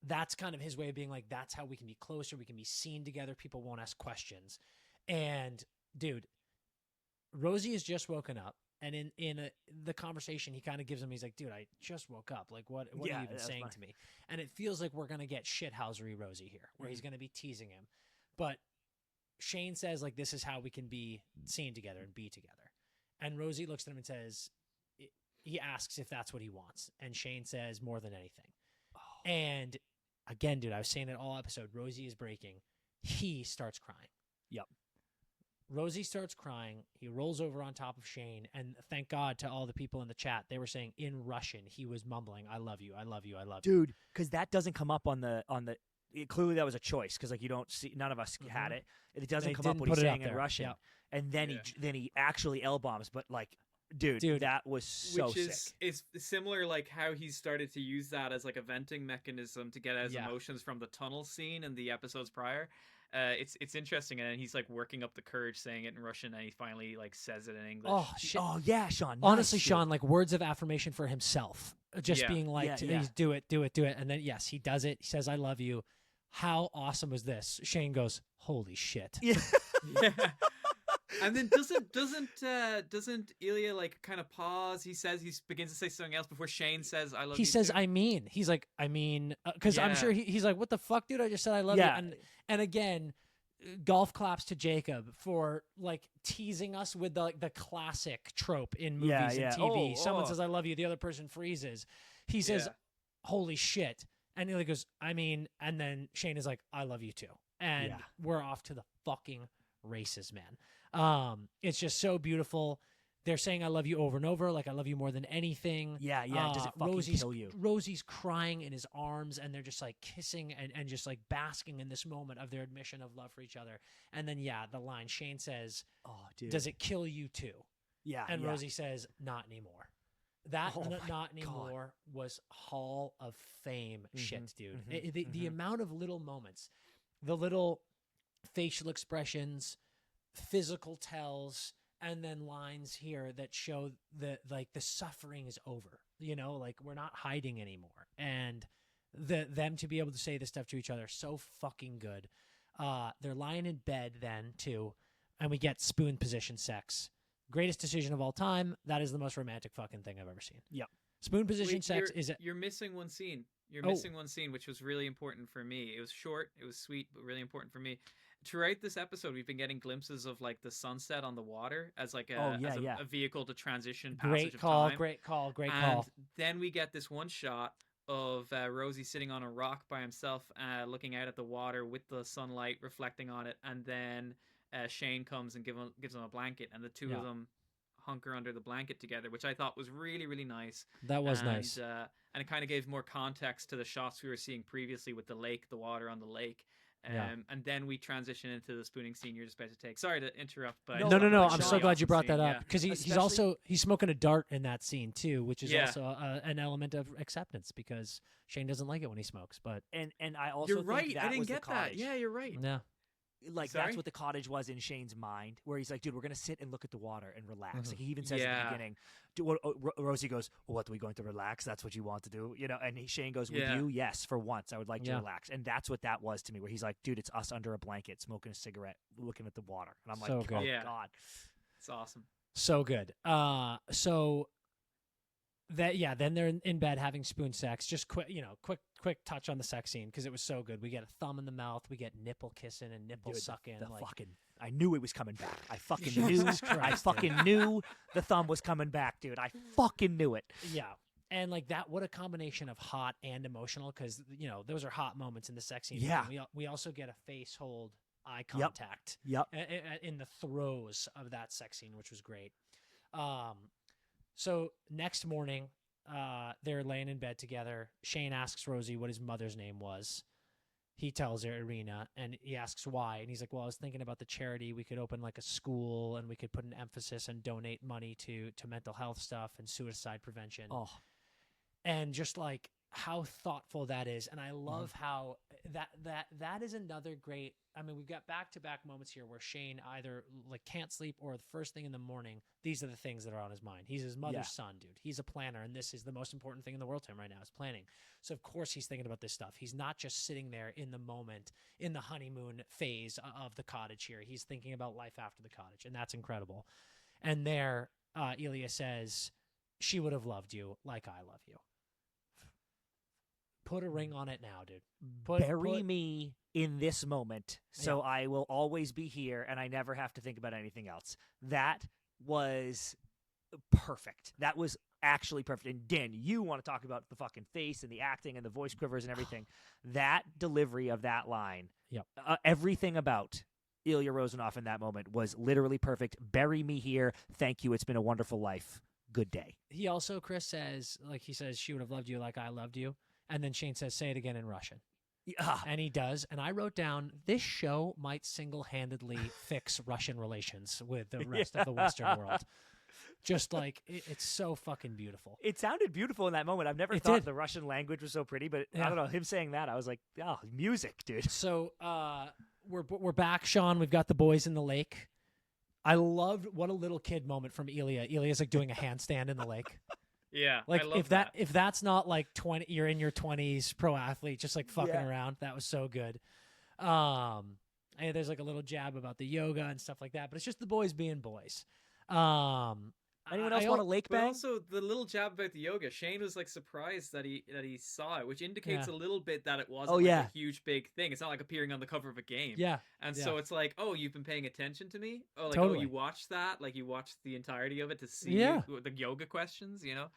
that's kind of his way of being like, that's how we can be closer. We can be seen together. People won't ask questions. And, dude, Rosie has just woken up. And in the conversation, he kind of gives him, he's like, "Dude, I just woke up. Like, what are you even saying to me?" And it feels like we're going to get shithousery Rosie here, where he's going to be teasing him. But Shane says, like, this is how we can be seen together and be together. And Rosie looks at him and says, he asks if that's what he wants. And Shane says, more than anything. Oh. And again, dude, I was saying it all episode, Rosie is breaking. He starts crying. Yep. Rosie starts crying. He rolls over on top of Shane, and thank God to all the people in the chat. They were saying in Russian, he was mumbling, "I love you, I love you, I love you." Dude, because that doesn't come up on the. Clearly, that was a choice, because like you don't see. None of us had it. It doesn't come up when he's saying in Russian, and then he actually L bombs. But like, dude, that was so sick. Is similar, like how he started to use that as like a venting mechanism to get out his emotions from the tunnel scene in the episodes prior. It's interesting, and he's like working up the courage saying it in Russian, and he finally like says it in English. Oh shit! Oh yeah, Sean. Honestly, nice, Sean, like words of affirmation for himself, just being like, "Do it," and then yes, he does it. He says, "I love you." How awesome was this? Shane goes, "Holy shit!" Yeah. And then doesn't Ilya like kind of pause? He begins to say something else before Shane says, "I love you." He says, too. "I mean," he's like, "I mean," because I'm sure he's like, "What the fuck, dude? I just said I love you." And again, golf claps to Jacob for like teasing us with the classic trope in movies and TV. Someone says, "I love you," the other person freezes. He says, "Holy shit." And Ilya goes, "I mean," and then Shane is like, "I love you too." And we're off to the fucking races, man. It's just so beautiful. They're saying, "I love you" over and over, like, "I love you more than anything." Yeah. Does it fucking kill you? Rosie's crying in his arms, and they're just like kissing and just like basking in this moment of their admission of love for each other. And then, the line Shane says, "Oh, dude, does it kill you too?" Yeah. And Rosie says, "Not anymore." That not anymore was Hall of Fame shit, dude. The amount of little moments, the little facial expressions, physical tells, and then lines here that show that like the suffering is over. You know, like we're not hiding anymore. And them to be able to say this stuff to each other, so fucking good. They're lying in bed then too, and we get spoon position sex. Greatest decision of all time. That is the most romantic fucking thing I've ever seen. Yep. Spoon position sex you're missing one scene. You're missing one scene, which was really important for me. It was short, it was sweet, but really important for me. Throughout this episode, we've been getting glimpses of like the sunset on the water as like a vehicle to transition passage of time. Great call. And then we get this one shot of Rosie sitting on a rock by himself, looking out at the water with the sunlight reflecting on it, and then Shane comes and gives him a blanket, and the two of them hunker under the blanket together, which I thought was really, really nice. That was nice. And it kind of gave more context to the shots we were seeing previously with the lake, the water on the lake. And then we transition into the spooning scene you're just about to take. Sorry to interrupt, but no. I'm so glad you brought that up, because he's smoking a dart in that scene too, which is also an element of acceptance, because Shane doesn't like it when he smokes. But and I also you're right. That I didn't was get the Cottage. that. Yeah, you're right. Yeah. Like that's what the Cottage was in Shane's mind, where he's like, dude, we're gonna sit and look at the water and relax. Like he even says at the beginning, Rosie goes, well, what, are we going to relax? That's what you want to do, and Shane goes, with you, yes, for once I would like to relax. And that's what that was to me, where he's like, dude, it's us under a blanket smoking a cigarette looking at the water, and I'm like, oh god, it's awesome, so good. Then they're in bed having spoon sex. Just quick touch on the sex scene, because it was so good. We get a thumb in the mouth, we get nipple kissing and nipple sucking. I knew it was coming back. I fucking knew. I fucking knew the thumb was coming back, dude. I fucking knew it. Yeah. And like that, what a combination of hot and emotional, because those are hot moments in the sex scene. Yeah. And we also get a face hold eye contact. Yep. In the throes of that sex scene, which was great. So next morning, they're laying in bed together. Shane asks Rosie what his mother's name was. He tells her Irina, and he asks why. And he's like, well, I was thinking about the charity. We could open like a school, and we could put an emphasis and donate money to mental health stuff and suicide prevention. Oh. And just like how thoughtful that is. And I love how that is another great, I mean, we've got back-to-back moments here where Shane either like can't sleep, or the first thing in the morning, these are the things that are on his mind. He's his mother's son, dude. He's a planner, and this is the most important thing in the world to him right now, is planning. So of course he's thinking about this stuff. He's not just sitting there in the moment, in the honeymoon phase of the Cottage here. He's thinking about life after the Cottage, and that's incredible. And there, Ilya says, she would have loved you like I love you. Put a ring on it now, dude. Bury me in this moment, so I will always be here, and I never have to think about anything else. That was perfect. That was actually perfect. And Dan, you want to talk about the fucking face and the acting and the voice quivers and everything. That delivery of that line, everything about Ilya Rozanov in that moment was literally perfect. Bury me here. Thank you. It's been a wonderful life. Good day. He also, Chris, says, she would have loved you like I loved you. And then Shane says, say it again in Russian. Yeah. And he does. And I wrote down, this show might single-handedly fix Russian relations with the rest of the Western world. Just like, it's so fucking beautiful. It sounded beautiful in that moment. I've never thought the Russian language was so pretty, but I don't know, him saying that, I was like, oh, music, dude. So we're back, Sean. We've got the boys in the lake. I loved, what a little kid moment from Ilya. Ilya's like doing a handstand in the lake. Yeah, like I love if that's not like 20, you're in your 20s, pro athlete, just like fucking around. That was so good. And there's like a little jab about the yoga and stuff like that, but it's just the boys being boys. Anyone else want a lake bang? But also the little jab about the yoga. Shane was like surprised that he saw it, which indicates a little bit that it wasn't a huge big thing. It's not like appearing on the cover of a game. Yeah. And so it's like, oh, you've been paying attention to me. Oh, like totally. oh, you watched that? Like you watched the entirety of it to see the yoga questions, you know?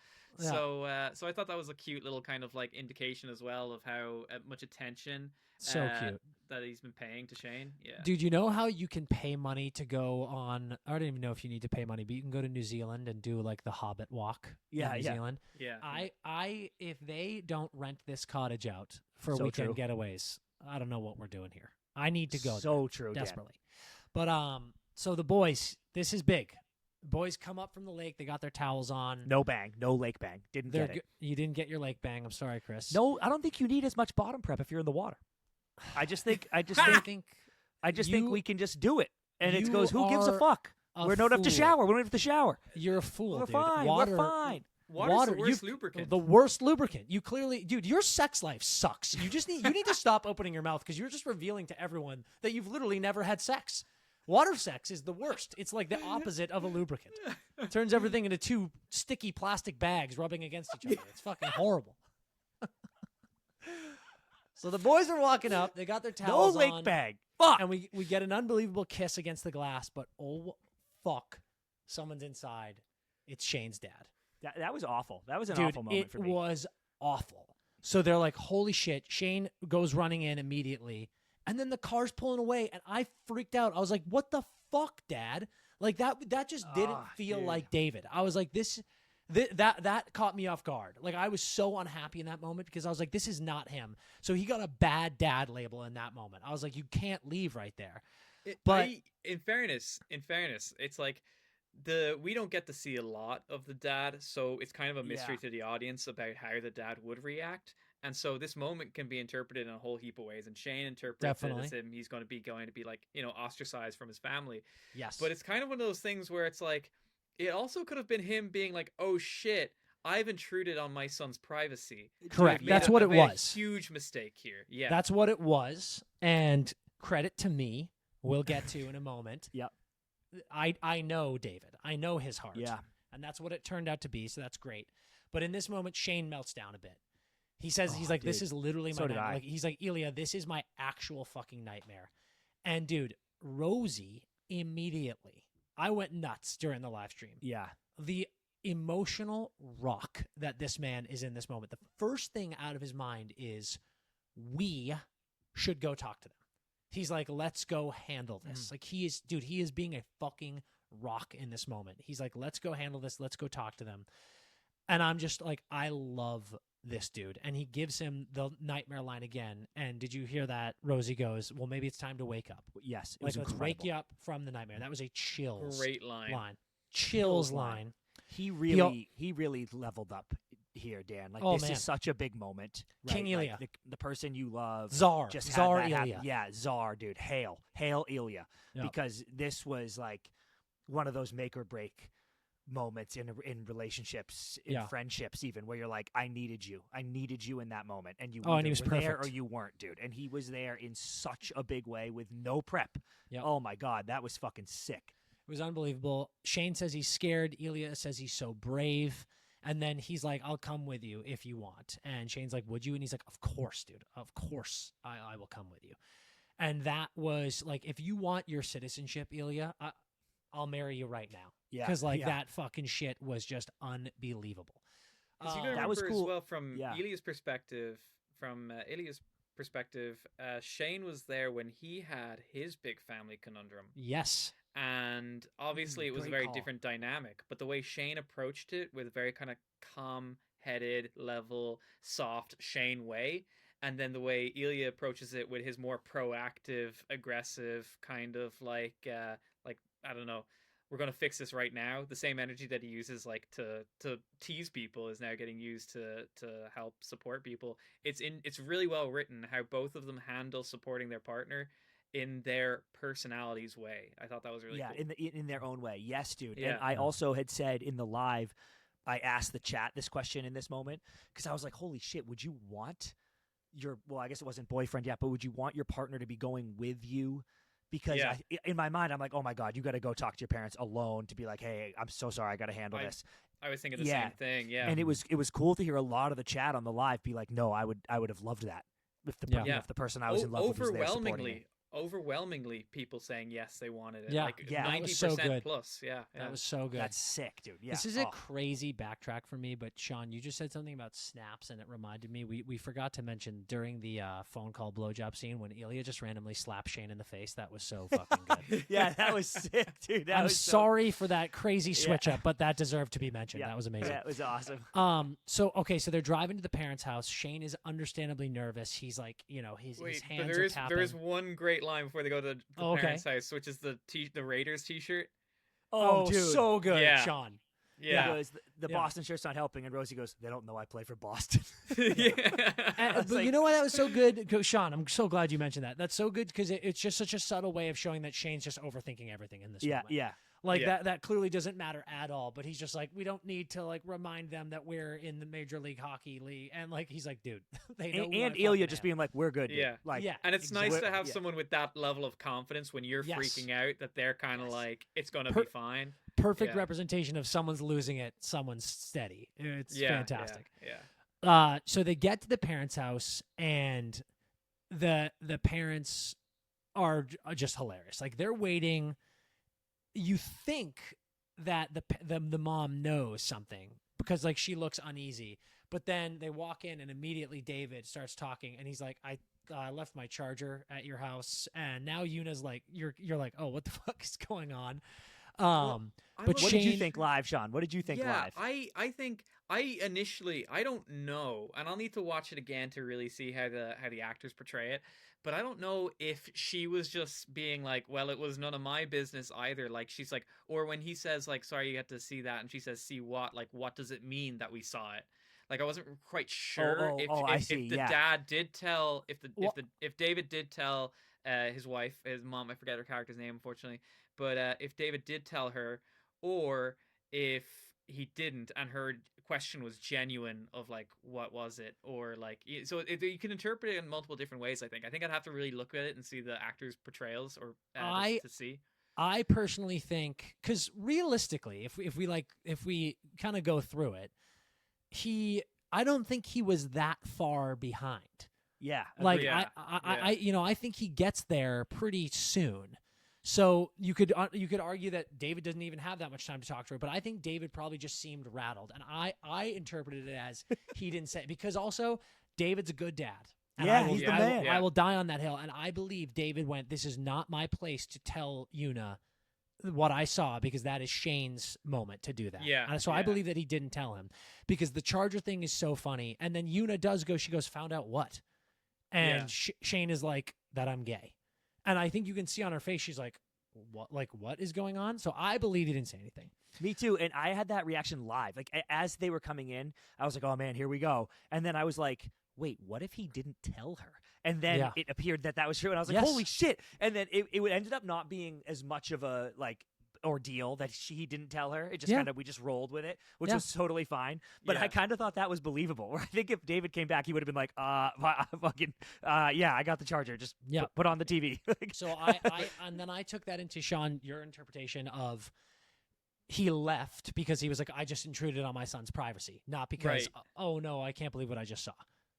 Yeah. So I thought that was a cute little kind of like indication as well of how much attention so cute that he's been paying to Shane. Yeah. Dude, you know how you can pay money to go on, I don't even know if you need to pay money, but you can go to New Zealand and do like the Hobbit walk in New Zealand. Yeah. I if they don't rent this cottage out for weekend getaways, I don't know what we're doing here. I need to go so there, true, desperately. Dan. But so the boys, this is big. Boys come up from the lake. They got their towels on. No bang. No lake bang. Didn't get it. You didn't get your lake bang. I'm sorry, Chris. No, I don't think you need as much bottom prep if you're in the water. I just think we can just do it. And it goes, who gives a fuck? We don't have to shower. We don't have to shower. You're a fool, We're dude. fine. We're fine. Water's the worst lubricant. The worst lubricant. You clearly, dude, your sex life sucks. You need to stop opening your mouth, because you're just revealing to everyone that you've literally never had sex. Water sex is the worst. It's like the opposite of a lubricant. It turns everything into two sticky plastic bags rubbing against each other. It's fucking horrible. So the boys are walking up. They got their towels no lake on. bag. Fuck. And we get an unbelievable kiss against the glass, but oh, fuck. Someone's inside. It's Shane's dad. That was awful. That was an Dude, awful moment for me. It was awful. So they're like, holy shit. Shane goes running in immediately. And then the car's pulling away. And I freaked out. I was like, what the fuck, Dad? Like, that just didn't feel like David. I was like, that caught me off guard. Like, I was so unhappy in that moment because I was like, this is not him. So he got a bad dad label in that moment. I was like, you can't leave right there. In fairness, it's like we don't get to see a lot of the dad, so it's kind of a mystery to the audience about how the dad would react. And so this moment can be interpreted in a whole heap of ways. And Shane interprets it as him. He's going to be like, ostracized from his family. Yes. But it's kind of one of those things where it's like, it also could have been him being like, oh shit, I've intruded on my son's privacy. Correct. That's what it was. A huge mistake here. Yeah. That's what it was. And credit to me, we'll get to in a moment. Yep. I know David. I know his heart. Yeah. And that's what it turned out to be. So that's great. But in this moment, Shane melts down a bit. He says, he's like, dude. This is literally my nightmare. I. Like, he's like, Ilya, this is my actual fucking nightmare. And dude, Rosie immediately, I went nuts during the live stream. Yeah. The emotional rock that this man is in this moment. The first thing out of his mind is, we should go talk to them. He's like, let's go handle this. Like, he is being a fucking rock in this moment. He's like, let's go handle this. Let's go talk to them. And I'm just like, I love this dude. And he gives him the nightmare line again. And did you hear that? Rosie goes, well, maybe it's time to wake up. Yes. Like, let's wake you up from the nightmare. That was a chills great line. Chills line. He really leveled up here, Dan. Like, this is such a big moment. Right? King Ilya. Like, the person you love. Czar. Just Czar had that Ilya. happen. Yeah, Czar, dude. Hail Ilya. Yep. Because this was like one of those make or break moments in relationships, in friendships, even, where you're like, I needed you in that moment, and you and he was were perfect there or you weren't, dude. And he was there in such a big way with no prep. Yep. Oh my god, that was fucking sick. It was unbelievable. Shane says he's scared. Ilya says he's so brave. And then he's like, I'll come with you if you want. And Shane's like, would you? And he's like, of course, dude. Of course I will come with you. And that was like, if you want your citizenship, Ilya, I'll marry you right now. Yeah. Because that fucking shit was just unbelievable. That was cool. As well, from Yeah. Ilya's perspective, Shane was there when he had his big family conundrum. Yes. And obviously it was a very different dynamic, but the way Shane approached it with a very kind of calm-headed, level, soft Shane way, and then the way Ilya approaches it with his more proactive, aggressive kind of like I don't know, we're gonna fix this right now. The same energy that he uses like to tease people is now getting used to help support people. It's really well written how both of them handle supporting their partner in their personalities way. I thought that was really cool. in their own way. Yes, dude. Yeah. And I also had said in the live, I asked the chat this question in this moment because I was like, holy shit, would you want I guess it wasn't boyfriend yet, but would you want your partner to be going with you? Because in my mind, I'm like, oh my God, you got to go talk to your parents alone to be like, hey, I'm so sorry, I got to handle this. I was thinking the same thing. Yeah. And it was cool to hear a lot of the chat on the live be like, no, I would have loved that if the person I was in love with was there supporting me. Overwhelmingly, people saying yes, they wanted it. Yeah. Like Yeah, 90% so good. plus. Yeah, That was so good. That's sick, dude. Yeah. This is a crazy backtrack for me, but Sean, you just said something about snaps, and it reminded me. We forgot to mention during the phone call blowjob scene when Ilya just randomly slapped Shane in the face. That was so fucking good. Yeah, that was sick, dude. I'm sorry for that crazy switch up, but that deserved to be mentioned. That was amazing. That was awesome. So they're driving to the parents' house. Shane is understandably nervous. He's like, his hands are tapping. There is one great line before they go to the parents' house, which is the Raiders t-shirt. Oh, dude. So good, yeah. Sean. Yeah. He goes, the Boston shirt's not helping, and Rosie goes, they don't know I play for Boston. But you know why that was so good? Sean, I'm so glad you mentioned that. That's so good because it's just such a subtle way of showing that Shane's just overthinking everything in this moment. Yeah. Like that clearly doesn't matter at all. But he's just like, we don't need to like remind them that we're in the Major League Hockey League. And like he's like, dude, they know. And Ilya just being like, we're good. Dude. Yeah, like and it's nice to have someone with that level of confidence when you're freaking out that they're kind of like, it's gonna be fine. Perfect representation of someone's losing it, someone's steady. It's fantastic. So they get to the parents' house, and the parents are just hilarious. Like they're waiting. You think that the mom knows something because like she looks uneasy, but then they walk in and immediately David starts talking, and he's like, I left my charger at your house, and now Yuna's like, you're like, oh, what the fuck is going on? But what did you think live, Sean? What did you think live? I think I don't know, and I'll need to watch it again to really see how the actors portray it. But I don't know if she was just being like, well, it was none of my business either. Like she's like, or when he says like, sorry, you had to see that, and she says, see what? Like, what does it mean that we saw it? Like I wasn't quite sure if the dad did tell, if David did tell his wife, his mom, I forget her character's name, unfortunately. But if David did tell her, or if he didn't, and her question was genuine of like, what was it? Or like, so you can interpret it in multiple different ways. I think I'd have to really look at it and see the actors' portrayals, or to see. I personally think, because realistically, if we kind of go through it, I don't think he was that far behind. Yeah, like I think he gets there pretty soon. So you could argue that David doesn't even have that much time to talk to her, but I think David probably just seemed rattled, and I interpreted it as he didn't say, because also David's a good dad. And he's the man. I will die on that hill, and I believe David went, this is not my place to tell Yuna what I saw, because that is Shane's moment to do that. So I believe that he didn't tell him, because the charger thing is so funny, and then Yuna does go, she goes, found out what? And Shane is like, that I'm gay. And I think you can see on her face, she's like, what is going on? So I believe he didn't say anything. Me too. And I had that reaction live. Like as they were coming in, I was like, oh man, here we go. And then I was like, wait, what if he didn't tell her? And then it appeared that was true. And I was like, holy shit. And then it ended up not being as much of a like ordeal that he didn't tell her. It just kind of, we just rolled with it, which was totally fine. But I kind of thought that was believable. Where I think if David came back, he would have been like, I got the charger. Just put on the TV. So and then I took that into, Sean, your interpretation of, he left because he was like, I just intruded on my son's privacy, not because, oh no, I can't believe what I just saw.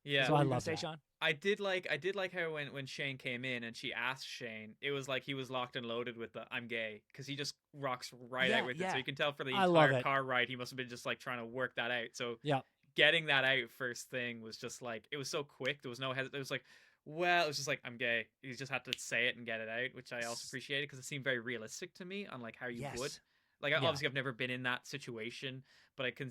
Yeah. So I love that. Sean? I did like how when Shane came in and she asked Shane, it was like he was locked and loaded with the I'm gay, because he just rocks right out with it. So you can tell for the entire car ride, he must have been just like trying to work that out. So getting that out first thing was just like, it was so quick. There was no it was like, well, it was just like, I'm gay. He just had to say it and get it out, which I also appreciated, because it seemed very realistic to me on like how you would. Like, obviously, I've never been in that situation, but I can,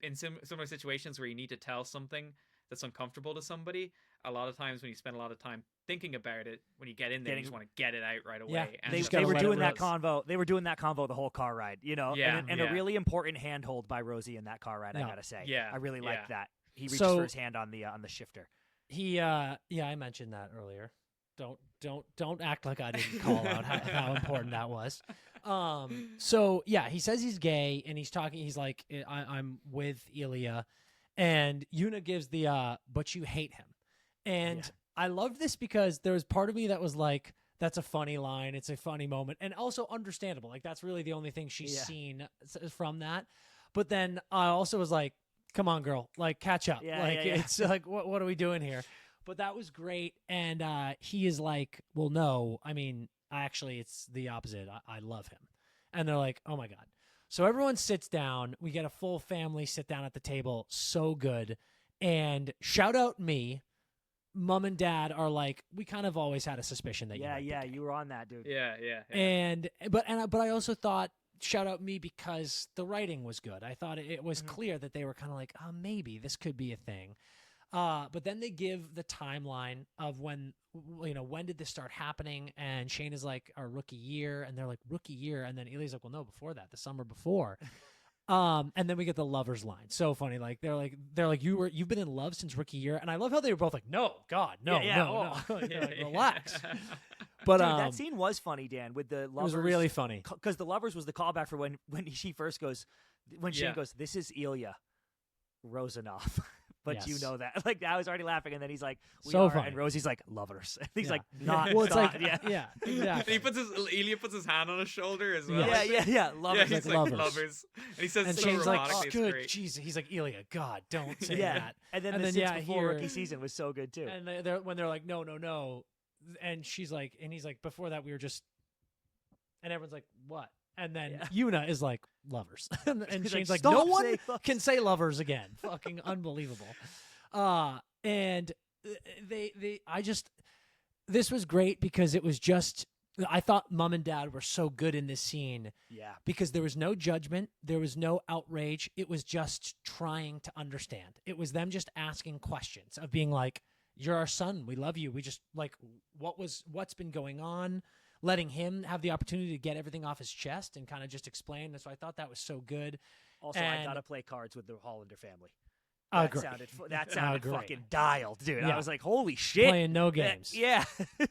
in similar situations where you need to tell something that's uncomfortable to somebody, a lot of times when you spend a lot of time thinking about it, when you get in there, you just want to get it out right away. Yeah, and they were doing that convo. They were doing that convo the whole car ride, and a really important handhold by Rosie in that car ride. I gotta say, I really liked that. He reached for his hand on the shifter. I mentioned that earlier. Don't act like I didn't call out how important that was. He says he's gay, and he's talking. He's like, I'm with Ilya, and Yuna gives the but you hate him, and I loved this because there was part of me that was like, that's a funny line. It's a funny moment, and also understandable. Like that's really the only thing she's seen from that. But then I also was like, come on, girl, like catch up. It's like, what are we doing here? But that was great. And he is like, well, no, I mean, actually, it's the opposite. I love him. And they're like, oh, my God. So everyone sits down. We get a full family sit down at the table. So good. And shout out me. Mom and Dad are like, we kind of always had a suspicion that you were on that, dude. Yeah. But I also thought, shout out me, because the writing was good. I thought it was clear that they were kind of like, oh, maybe this could be a thing. But then they give the timeline of when did this start happening? And Shane is like, our rookie year. And they're like, rookie year. And then Ilya's like, well, no, before that, the summer before. And then we get the lovers line. So funny. Like, they're like, you've been in love since rookie year. And I love how they were both like, no, God, no, no. Like, relax. But Dude, that scene was funny, Dan, with the lovers. It was really funny. Because the lovers was the callback for when she first goes, when Shane goes, "This is Ilya Rozanov." But you know that. Like, I was already laughing, and then he's like, "We are," funny. and Rosie's like, "Lovers." And he's like, "Not." Well, it's like, exactly. And Ilya puts his hand on his shoulder as well. Yeah. Lovers. Yeah, he's like, lovers. And he says, and so Shane's like, robotically, it's good, great. Jesus. He's like, Ilya, God, don't say Yeah. that. And then the six before rookie season was so good too. And when they're like, no, and she's like, and he's like, before that we were just, and everyone's like, what? And then Yuna is like, lovers. and Shane's like, no one can say lovers again. Fucking unbelievable. And this was great because it was just, I thought mom and dad were so good in this scene. Yeah. Because there was no judgment. There was no outrage. It was just trying to understand. It was them just asking questions of being like, you're our son. We love you. We just like, what's been going on? Letting him have the opportunity to get everything off his chest and kind of just explain. So I thought that was so good. Also, I got to play cards with the Hollander family. That sounded fucking dialed, dude. I was like, holy shit. Playing no games. Yeah.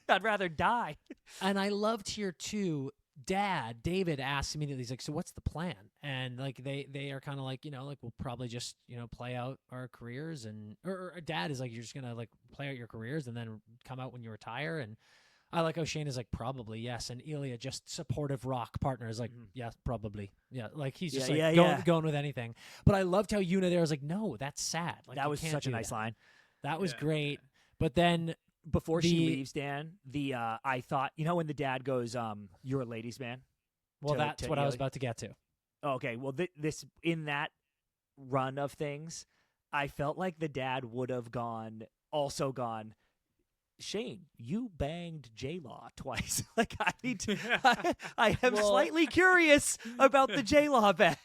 I'd rather die. And I loved here, too, David asks immediately, he's like, so what's the plan? And like they are kind of like, like we'll probably just, play out our careers. And or Dad is like, you're just going to like play out your careers and then come out when you retire. And I like how Shane is like, probably, yes. And Ilya, just supportive rock partner, is like, yeah, probably. Yeah, like he's just going with anything. But I loved how Yuna there was like, no, that's sad. Like, that was such a nice line. That was great. But then before she leaves, Dan, I thought, when the dad goes, you're a ladies' man. Well, that's what I was about to get to. Okay, well, this in that run of things, I felt like the dad would have gone, Shane, you banged J-Law twice. Like, I need to. I am slightly curious about the J-Law bag.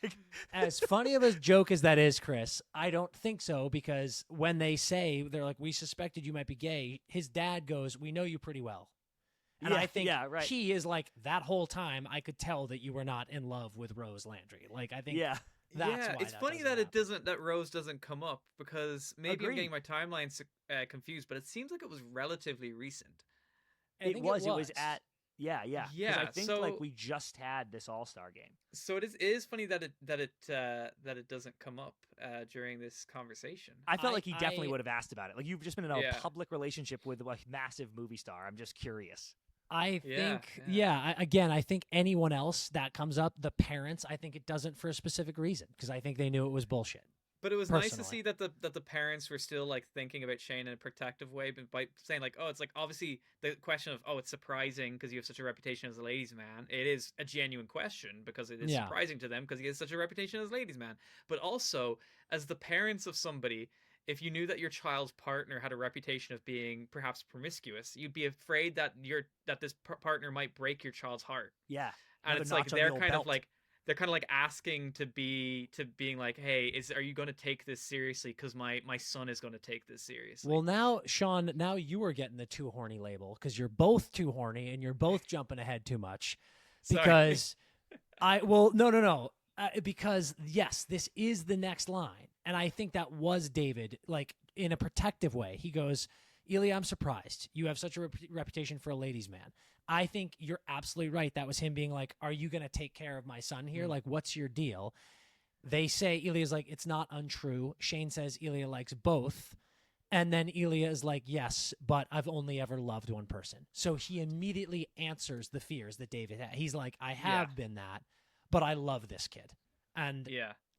As funny of a joke as that is, Chris, I don't think so, because when they say, they're like, we suspected you might be gay, his dad goes, we know you pretty well. And I think he is like, that whole time, I could tell that you were not in love with Rose Landry. Like, I think that's why it's funny that Rose doesn't come up, because maybe I'm getting my timelines confused, but it seems like it was relatively recent. It was at I think like we just had this All-Star game. So it is funny that it doesn't come up during this conveison. I felt like he definitely would have asked about it. Like, you've just been in a public relationship with a massive movie star. I'm just curious. I think, I think anyone else that comes up, the parents, I think it doesn't for a specific reason, because I think they knew it was bullshit. But it was nice to see that the parents were still like thinking about Shane in a protective way, but by saying like, oh, it's like obviously the question of, oh, it's surprising because you have such a reputation as a ladies' man. It is a genuine question because it is surprising to them because he has such a reputation as a ladies' man. But also, as the parents of somebody, if you knew that your child's partner had a reputation of being perhaps promiscuous, you'd be afraid that this partner might break your child's heart. Yeah, and it's like they're kind of like asking to being like, hey, are you going to take this seriously? Because my son is going to take this seriously. Well, now, Sean, you are getting the too horny label because you're both too horny and you're both jumping ahead too much. Because no. Because yes, this is the next line. And I think that was David, like, in a protective way. He goes, Ilya, I'm surprised. You have such a reputation for a ladies' man. I think you're absolutely right. That was him being like, are you going to take care of my son here? Like, what's your deal? They say, Ilya's like, it's not untrue. Shane says Ilya likes both. And then Ilya is like, yes, but I've only ever loved one person. So he immediately answers the fears that David had. He's like, I have been that, but I love this kid. And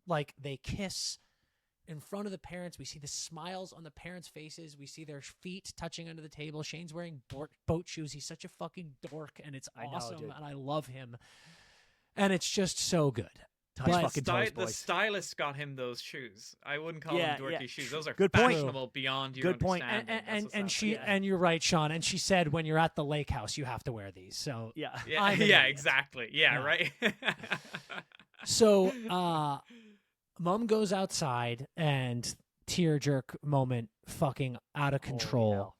like, they kiss in front of the parents. We see the smiles on the parents' faces. We see their feet touching under the table. Shane's wearing boat shoes. He's such a fucking dork, and it's awesome, and I love him. And it's just so good. The stylist got him those shoes. I wouldn't call them dorky shoes. Those are fashionable beyond your understanding. And you're right, Sean. And she said, when you're at the lake house, you have to wear these. So exactly. Yeah, right. So, Mom goes outside and tear jerk moment, fucking out of control.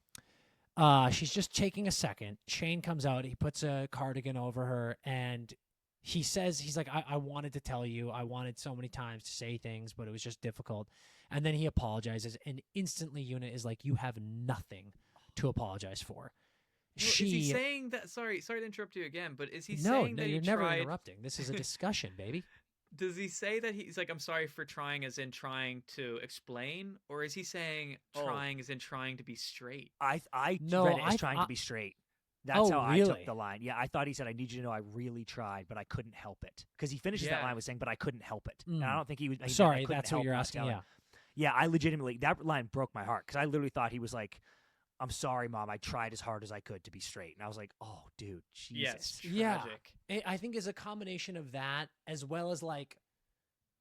She's just taking a second. Shane comes out. He puts a cardigan over her, and he says, he's like, I wanted to tell you. I wanted so many times to say things, but it was just difficult. And then he apologizes, and instantly Yuna is like, you have nothing to apologize for. Is he saying that? Sorry to interrupt you again, but is he no, saying that you're he never tried... interrupting. This is a discussion, baby. Does he say that he's like, I'm sorry for trying, as in trying to explain, or is he saying trying as in trying to be straight? I read it as trying to be straight. That's how I took the line. Yeah, I thought he said, I need you to know I really tried, but I couldn't help it. Because he finishes that line with saying, but I couldn't help it. And I don't think he was... Sorry, that's what you're asking, yeah. Yeah, I legitimately... That line broke my heart, because I literally thought he was like, I'm sorry, Mom, I tried as hard as I could to be straight. And I was like, oh, dude, Jesus. Yes, tragic. Yeah, I think it's a combination of that, as well as like,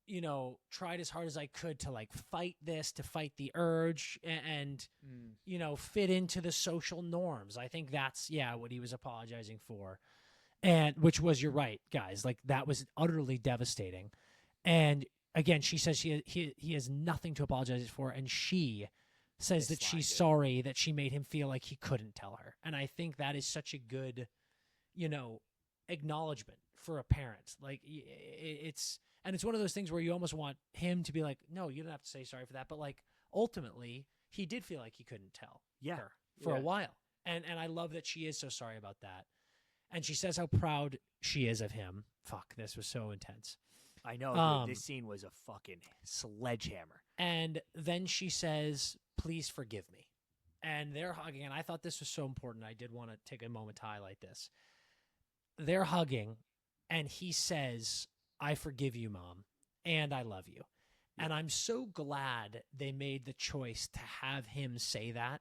you know, tried as hard as I could to like fight this, to fight the urge and you know, fit into the social norms. I think that's, what he was apologizing for. And which was, you're right, guys, like that was utterly devastating. And again, she says he has nothing to apologize for. And she says that she's sorry that she made him feel like he couldn't tell her. And I think that is such a good, you know, acknowledgement for a parent. Like it's one of those things where you almost want him to be like, no, you don't have to say sorry for that. But like ultimately he did feel like he couldn't tell her for a while. And I love that she is so sorry about that. And she says how proud she is of him. Fuck, this was so intense. I know, dude, this scene was a fucking sledgehammer. And then she says, please forgive me. And they're hugging. And I thought this was so important. I did want to take a moment to highlight this. They're hugging. And he says, I forgive you, Mom. And I love you. Yeah. And I'm so glad they made the choice to have him say that.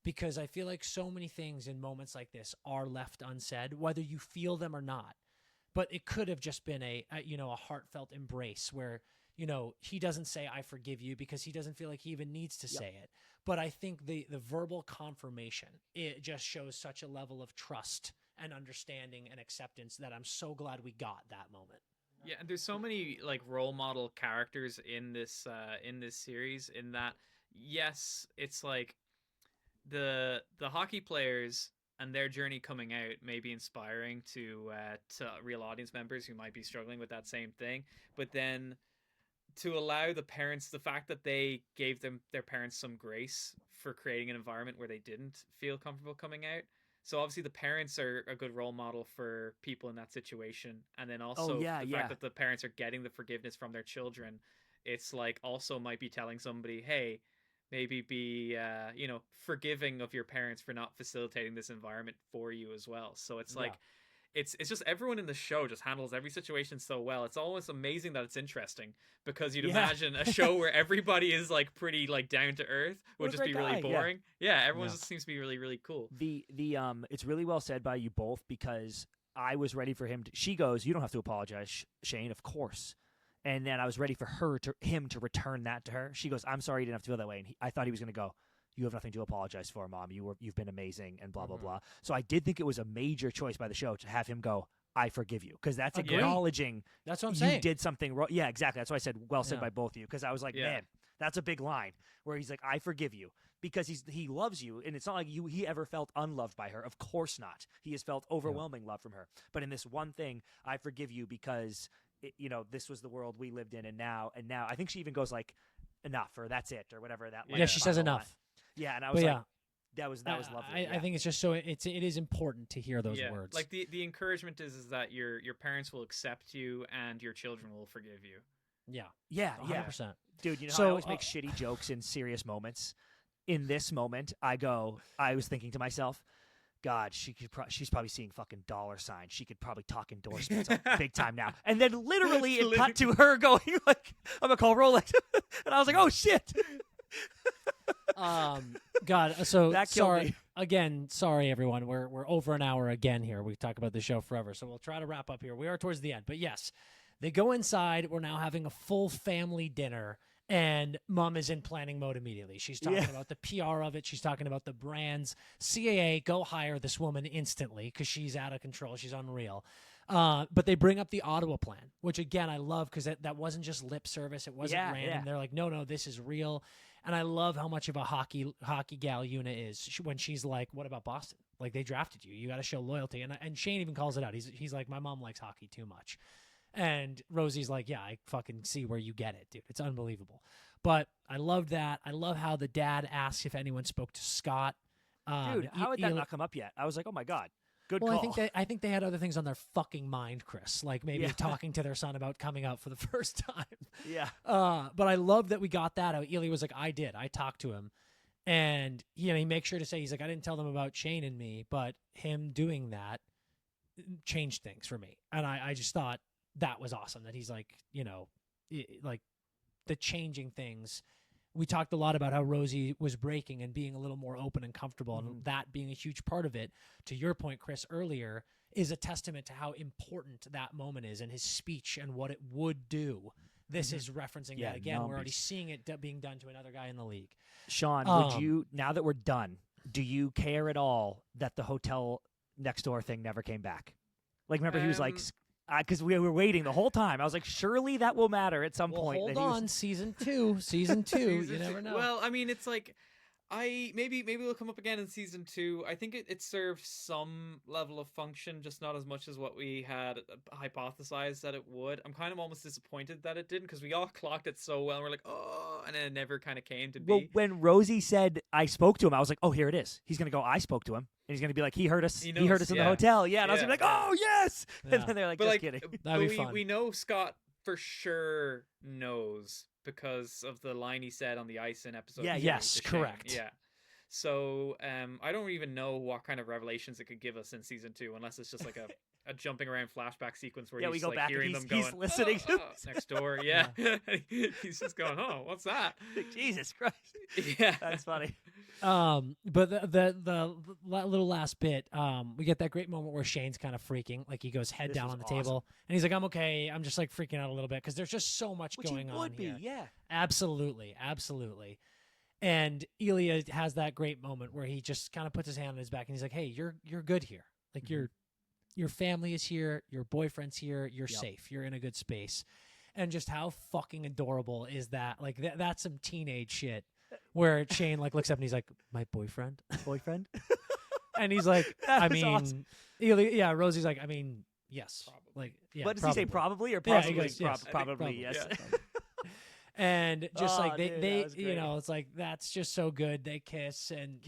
Because I feel like so many things in moments like this are left unsaid, whether you feel them or not. But it could have just been a heartfelt embrace where, you know, he doesn't say, I forgive you, because he doesn't feel like he even needs to say it. But I think the verbal confirmation, it just shows such a level of trust and understanding and acceptance that I'm so glad we got that moment. Yeah, and there's so many like role model characters in this series, in that, yes, it's like the hockey players and their journey coming out may be inspiring to real audience members who might be struggling with that same thing. But then to allow the parents, the fact that they gave their parents some grace for creating an environment where they didn't feel comfortable coming out. So obviously the parents are a good role model for people in that situation. And then also the fact that the parents are getting the forgiveness from their children, it's like also might be telling somebody, hey, maybe be, forgiving of your parents for not facilitating this environment for you as well. So it's like, it's just everyone in the show just handles every situation so well. It's almost amazing that it's interesting, because you'd imagine a show where everybody is like pretty like down to earth would just be really boring. Yeah, everyone just seems to be really, really cool. It's really well said by you both, because I was ready for him to, she goes, you don't have to apologize, Shane, of course. And then I was ready for him to return that to her. She goes, I'm sorry you didn't have to feel that way. And I thought he was going to go, you have nothing to apologize for, Mom. You've been amazing and blah, blah, blah. So I did think it was a major choice by the show to have him go, I forgive you. Because that's acknowledging that's what I'm saying. You did something wrong. Yeah, exactly. That's why I said well said by both of you. Because I was like, man, that's a big line where he's like, I forgive you. Because he loves you. And it's not like he ever felt unloved by her. Of course not. He has felt overwhelming love from her. But in this one thing, I forgive you because... this was the world we lived in, and now I think she even goes like, enough, or that's it, or whatever that. Yeah, she says enough. Yeah, and I was like, that was lovely. I think it's just so it is important to hear those words. Like the encouragement is that your parents will accept you and your children will forgive you. Yeah, 100%. Dude, how I always make shitty jokes in serious moments. In this moment, I was thinking to myself, God, she's probably seeing fucking dollar signs. She could probably talk endorsements big time now. And then literally it cut to her going like, I'm going to call Rolex. And I was like, oh, shit. God, so that sorry. Again, sorry, everyone. We're over an hour again here. We talk about the show forever. So we'll try to wrap up here. We are towards the end. But yes, they go inside. We're now having a full family dinner. And Mom is in planning mode immediately. She's talking about the PR of it. She's talking about the brands. CAA, go hire this woman instantly because she's out of control. She's unreal. But they bring up the Ottawa plan, which, again, I love because that wasn't just lip service. It wasn't random. Yeah. They're like, no, this is real. And I love how much of a hockey gal Una is when she's like, what about Boston? Like, they drafted you. You got to show loyalty. And Shane even calls it out. He's like, my mom likes hockey too much. And Rosie's like, yeah, I fucking see where you get it, dude. It's unbelievable. But I loved that. I love how the dad asks if anyone spoke to Scott. Dude, how had that not come up yet? I was like, oh my God. Good call. I think they had other things on their fucking mind, Chris. Like maybe talking to their son about coming out for the first time. Yeah. But I love that we got that out. Ely was like, I talked to him. And he makes sure to say, he's like, I didn't tell them about Shane and me, but him doing that changed things for me. And I just thought that was awesome that he's like, like the changing things. We talked a lot about how Rosie was breaking and being a little more open and comfortable, and that being a huge part of it. To your point, Chris, earlier, is a testament to how important that moment is and his speech and what it would do. This is referencing that again. We're already seeing it being done to another guy in the league. Sean, would you, now that we're done, do you care at all that the hotel next door thing never came back? Like, remember he was like, because we were waiting the whole time. I was like, surely that will matter at some point. Hold on, season two. You never know. Well, I mean, it's like, maybe it'll come up again in season 2. I think it serves some level of function, just not as much as what we had hypothesized that it would. I'm kind of almost disappointed that it didn't, because we all clocked it so well, and we're like, oh, and then it never kind of came to be. Well, when Rosie said I spoke to him, I was like, oh, here it is. He's gonna go, I spoke to him, and he's gonna be like, he heard us. He heard us in the hotel. Yeah, and I was gonna be like, oh yes. And then they're like, just kidding. That'd be fun. We know Scott for sure knows, because of the line he said on the ice in episode 2. Yes, correct. Yeah. So I don't even know what kind of revelations it could give us in season 2, unless it's just like a jumping around flashback sequence where he's like hearing them going, he's listening next door. Yeah. He's just going, oh, what's that? Jesus Christ. Yeah. That's funny. But the little last bit, we get that great moment where Shane's kind of freaking, like he goes head down on the table, and he's like, I'm okay. I'm just like freaking out a little bit because there's just so much going on here. Yeah. Absolutely. And Elia has that great moment where he just kind of puts his hand on his back and he's like, hey, you're good here. Like your family is here, your boyfriend's here, you're safe, you're in a good space. And just how fucking adorable is that? Like that's some teenage shit where Shane like looks up and he's like, my boyfriend? And he's like, I mean, awesome. Rosie's like, I mean, yes. Probably. Like, yeah. What does he say, probably or possibly? Yeah, he goes, probably, yes. Yeah. And just like they dude, it's like that's just so good. They kiss and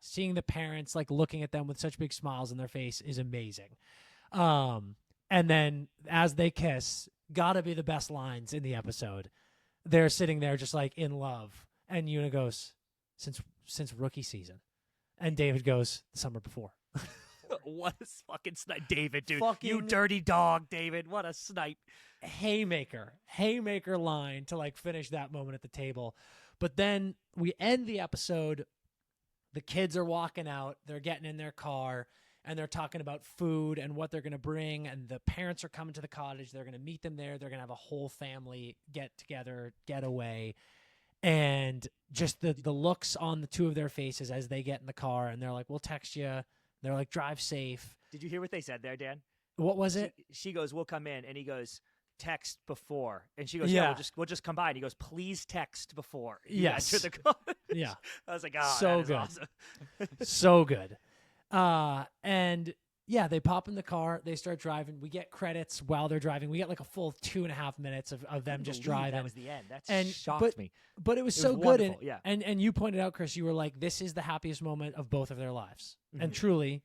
seeing the parents like looking at them with such big smiles on their face is amazing. And then as they kiss, gotta be the best lines in the episode. They're sitting there just like in love, and Una goes, "Since rookie season," and David goes, "The summer before." What a fucking snipe, David, dude! You dirty dog, David! What a snipe! Haymaker line to like finish that moment at the table. But then we end the episode. The kids are walking out. They're getting in their car and they're talking about food and what they're going to bring. And the parents are coming to the cottage. They're going to meet them there. They're going to have a whole family get together, get away. And just the looks on the two of their faces as they get in the car and they're like, we'll text you. They're like, drive safe. Did you hear what they said there, Dan? What was it? She goes, we'll come in. And he goes, text before. And she goes, yeah, we'll just come by. And he goes, please text before you enter the cottage. Yeah. I was like, oh, so that is good. Awesome. So good. And yeah, they pop in the car. They start driving. We get credits while they're driving. We get like a full 2.5 minutes of them just driving. That was the end. That shocked me. But it was so good. Wonderful. And you pointed out, Chris, you were like, this is the happiest moment of both of their lives. Mm-hmm. And truly,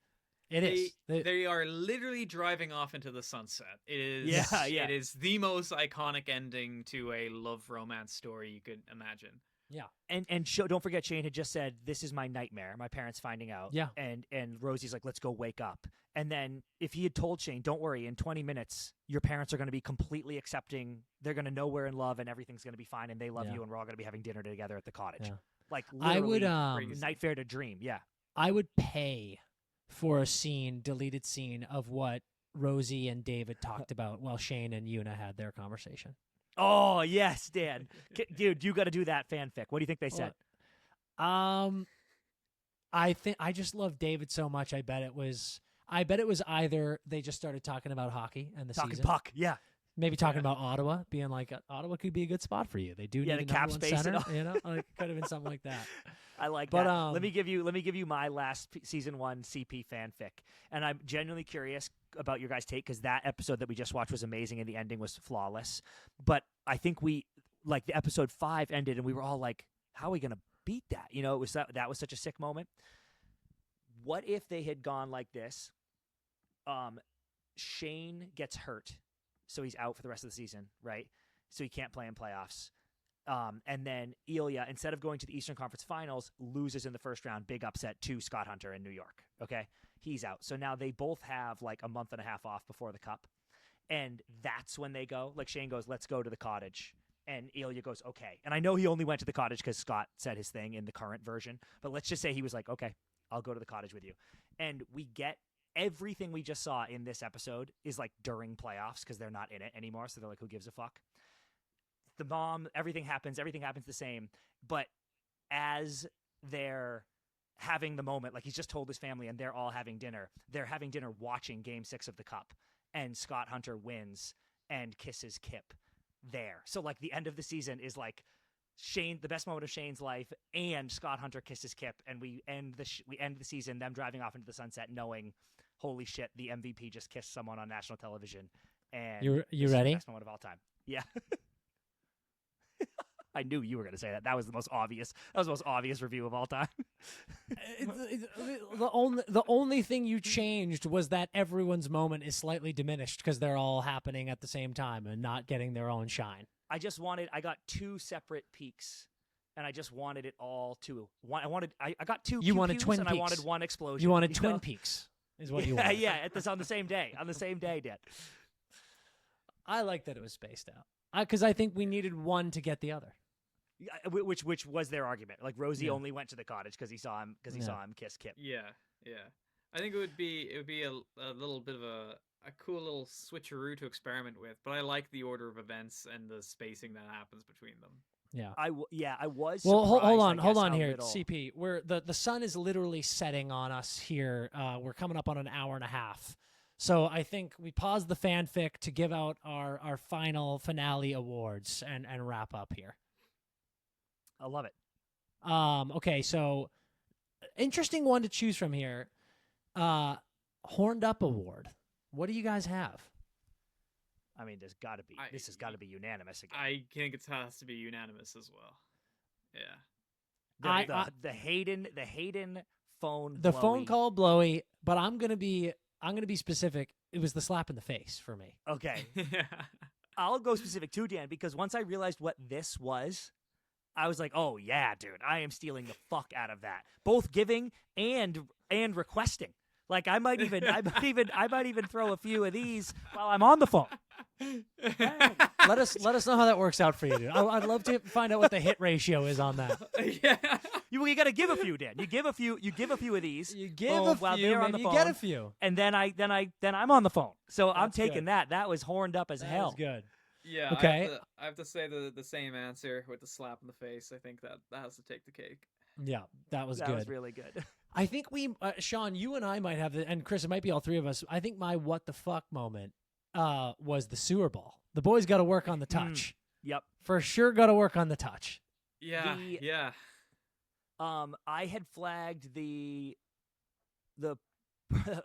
it is. They are literally driving off into the sunset. It is. It is the most iconic ending to a love romance story you could imagine. Yeah. And don't forget, Shane had just said, this is my nightmare, my parents finding out. Yeah. And Rosie's like, let's go wake up. And then if he had told Shane, don't worry, in 20 minutes, your parents are going to be completely accepting. They're going to know we're in love and everything's going to be fine and they love you and we're all going to be having dinner together at the cottage. Yeah. Like literally night fair to dream. Yeah. I would pay for a deleted scene of what Rosie and David talked about while Shane and Una had their conversation. Oh, yes, Dan. Dude, you got to do that fanfic. What do you think they said? I just love David so much. I bet it was either they just started talking about hockey and the season. Talking puck, yeah. Maybe talking about Ottawa, being like, Ottawa could be a good spot for you. They do need the a cap space center, like could have been something like that. I like that. Let me give you my last season 1 CP fanfic, and I'm genuinely curious about your guys' take because that episode that we just watched was amazing and the ending was flawless. But I think the episode 5 ended and we were all like, how are we gonna beat that? It was that was such a sick moment. what if they had gone like this? Shane gets hurt, so he's out for the rest of the season, right? So he can't play in playoffs. And then Ilya, instead of going to the Eastern Conference Finals, loses in the first round, big upset to Scott Hunter in New York. Okay, he's out. So now they both have like a month and a half off before the Cup, and that's when they go. Like Shane goes, "Let's go to the Cottage," and Ilya goes, "Okay." And I know he only went to the Cottage because Scott said his thing in the current version, but let's just say he was like, "Okay, I'll go to the Cottage with you," and we get. Everything we just saw in this episode is like during playoffs because they're not in it anymore. So they're like, who gives a fuck? The mom, everything happens the same. But as they're having the moment, like he's just told his family and they're all having dinner, watching Game 6 of the Cup. And Scott Hunter wins and kisses Kip there. So like the end of the season is like Shane, the best moment of Shane's life, and Scott Hunter kisses Kip, and we end the season them driving off into the sunset, knowing, holy shit, the MVP just kissed someone on national television, and you ready? The best moment of all time. Yeah, I knew you were going to say that. That was the most obvious. That was the most obvious review of all time. The only thing you changed was that everyone's moment is slightly diminished because they're all happening at the same time and not getting their own shine. I got two separate peaks, and I just wanted it all to one. I got two. You wanted Twin and Peaks. I wanted one explosion. You wanted Twin Peaks, is what you wanted. Yeah, on the same day. On the same day, Dad. I like that it was spaced out because I think we needed one to get the other. Which was their argument. Like Rosie only went to the Cottage because he saw him kiss Kip. Yeah. I think it would be a little bit of a cool little switcheroo to experiment with, but I like the order of events and the spacing that happens between them. Yeah. I was. Well, hold on here, little... CP. Where the sun is literally setting on us here. We're coming up on an hour and a half. So I think we pause the fanfic to give out our final finale awards and wrap up here. I love it. Okay, so interesting one to choose from here. Horned Up Award. What do you guys have? I mean, this has got to be unanimous again. I think it has to be unanimous as well. Yeah. The Hayden phone. The blowy. phone call blowy, but I'm gonna be specific. It was the slap in the face for me. Okay. I'll go specific too, Dan, because once I realized what this was, I was like, oh yeah, dude, I am stealing the fuck out of that. Both giving and requesting. Like I might even throw a few of these while I'm on the phone. Let us know how that works out for you, dude. I'd love to find out what the hit ratio is on that. Yeah. You got to give a few, Dan. You give a few of these. You give a few, on the you phone, get a few, and then I'm on the phone. So I'm taking good. that. That was horned up as hell. That's good. Yeah. Okay. I have to say the same answer with the slap in the face. I think that has to take the cake. Yeah, that was good. That was really good. I think Sean, you and I might have and Chris, it might be all three of us. I think my what the fuck moment was the sewer ball. The boys got to work on the touch. Yep. For sure got to work on the touch. Yeah. Yeah. I had flagged the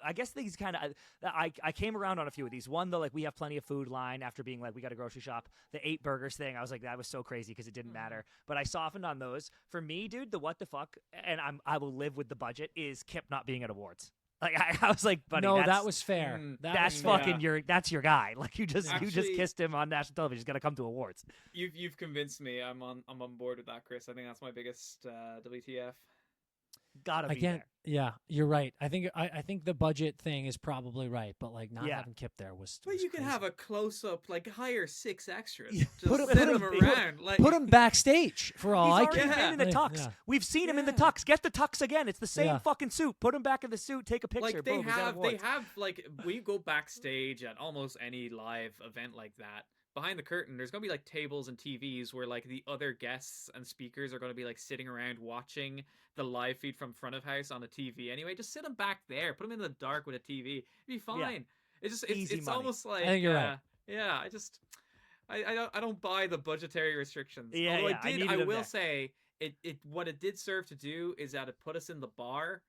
I guess these kind of I came around on a few of these. One, we have plenty of food line after being like we got a grocery shop. The 8 burgers thing, I was like that was so crazy because it didn't matter. But I softened on those. For me, dude, the what the fuck, and I will live with the budget is Kip not being at awards. Like I was like, buddy, no, that was fair. That's fucking that's your guy. Like you just kissed him on national television. He's got to come to awards. You've convinced me. I'm on board with that, Chris. I think that's my biggest WTF. Gotta be there. Yeah, you're right. I think the budget thing is probably right, but not having Kip there was. But you crazy. can have a close up, hire 6 extras. Yeah. Just sit him around. Put him backstage for all I care. He's already been in the tux. Yeah. We've seen him in the tux. Get the tux again. It's the same fucking suit. Put him back in the suit. Take a picture. They have we go backstage at almost any live event like that. Behind the curtain, there's going to be tables and TVs where the other guests and speakers are going to be sitting around watching the live feed from front of house on a TV. Anyway, just sit them back there. Put them in the dark with a TV. It'd be fine. Yeah. It's almost like I think you're right. Yeah, I don't buy the budgetary restrictions. Yeah, although I will say what it did serve to do is that it put us in the bar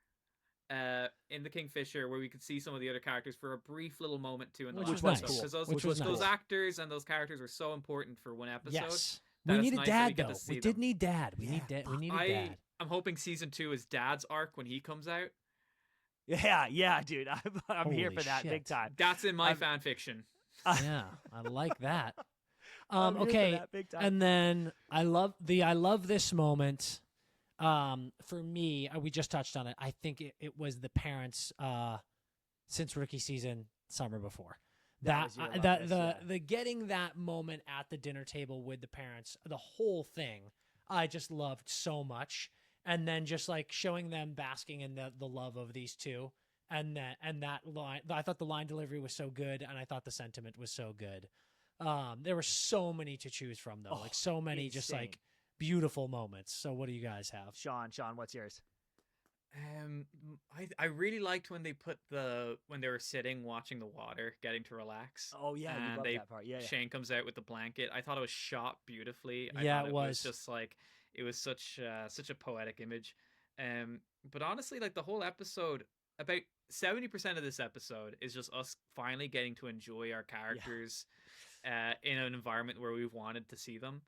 in the Kingfisher where we could see some of the other characters for a brief little moment too in the which last was episode. Cool. Because those actors and those characters were so important for one episode. Yes. We needed Dad though. We did need Dad. We needed Dad. I'm hoping season 2 is Dad's arc when he comes out. Yeah, dude. I'm here for that shit. big time. That's in my fan fiction. Yeah, I like that. I'm here for Okay, that big time. and then I love this moment. For me, we just touched on it. I think it was the parents since rookie season, summer before. The getting that moment at the dinner table with the parents, the whole thing, I just loved so much. And then just like showing them basking in the love of these two, and that line, I thought the line delivery was so good, and I thought the sentiment was so good. There were so many to choose from, though, like so many just like beautiful moments. So what do you guys have? Sean, what's yours? I really liked when they when they were sitting watching the water, getting to relax. Oh yeah, you love that part. Yeah. Shane comes out with the blanket. I thought it was shot beautifully. It was just like it was such a poetic image. But honestly, like the whole episode, about 70% of this episode is just us finally getting to enjoy our characters in an environment where we've wanted to see them,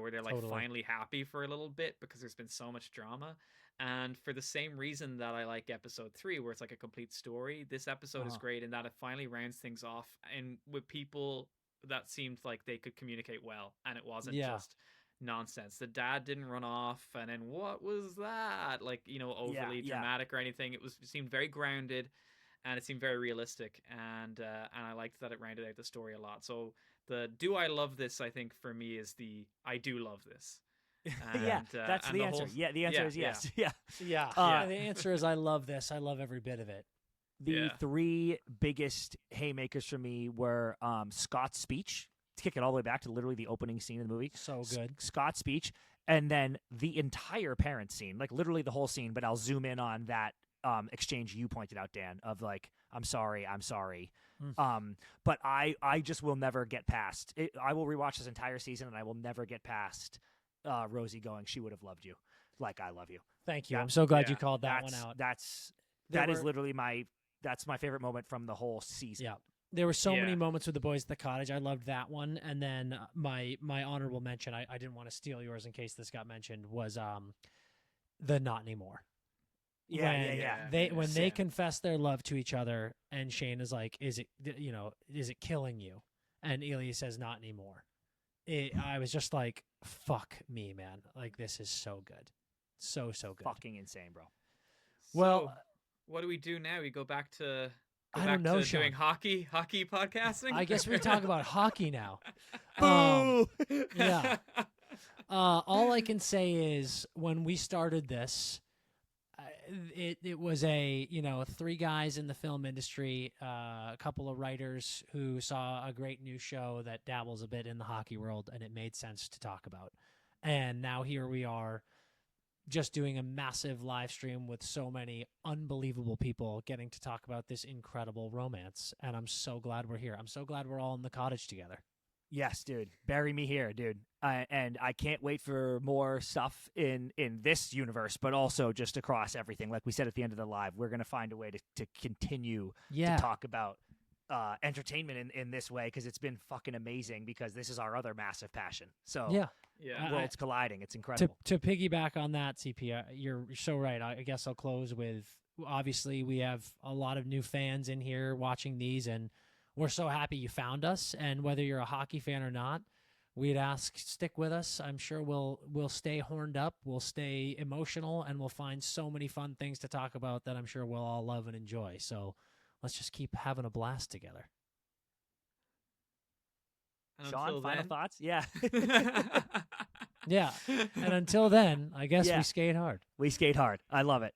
where they're like finally happy for a little bit because there's been so much drama. And for the same reason that I like episode 3, where it's like a complete story, this episode is great in that it finally rounds things off and with people that seemed like they could communicate well, and it wasn't just nonsense. The dad didn't run off and then what was that, like, you know, overly dramatic or anything. It seemed very grounded, and it seemed very realistic, and I liked that it rounded out the story a lot. So the do I love this, I think for me, is the I do love this. And, that's the answer. The answer is yes. The answer is I love this. I love every bit of it. The 3 biggest haymakers for me were Scott's speech, to kick it all the way back to literally the opening scene of the movie. So good. Scott's speech, and then the entire parent scene, like literally the whole scene, but I'll zoom in on that exchange you pointed out, Dan, of like, I'm sorry. But I just will never get past it. I will rewatch this entire season, and I will never get past Rosie going, she would have loved you like I love you. Thank you. I'm so glad you called that one out. That is literally my favorite moment from the whole season. Yeah. There were so many moments with the boys at the cottage. I loved that one. And then my honorable mention, I didn't want to steal yours in case this got mentioned, was the not anymore. When they confess their love to each other, and Shane is like, is it killing you? And Elia says, not anymore. I was just like, fuck me, man. Like, this is so good. So good. Fucking insane, bro. Well, what do we do now? We go back to Sean. doing hockey podcasting? I guess we talk about hockey now. Boo! Yeah. All I can say is when we started this, it was 3 guys in the film industry, a couple of writers who saw a great new show that dabbles a bit in the hockey world, and it made sense to talk about. And now here we are, just doing a massive live stream with so many unbelievable people getting to talk about this incredible romance. And I'm so glad we're here. I'm so glad we're all in the cottage together. Yes, dude. Bury me here, dude. And I can't wait for more stuff in this universe, but also just across everything. Like we said at the end of the live, we're going to find a way to continue to talk about entertainment in this way, because it's been fucking amazing, because this is our other massive passion. So worlds colliding. It's incredible. To piggyback on that, CP, you're so right. I guess I'll close with, obviously, we have a lot of new fans in here watching these, and we're so happy you found us. And whether you're a hockey fan or not, we'd ask, stick with us. I'm sure we'll stay horned up, we'll stay emotional, and we'll find so many fun things to talk about that I'm sure we'll all love and enjoy. So let's just keep having a blast together. Sean, final thoughts? Yeah. Yeah. And until then, I guess we skate hard. We skate hard. I love it.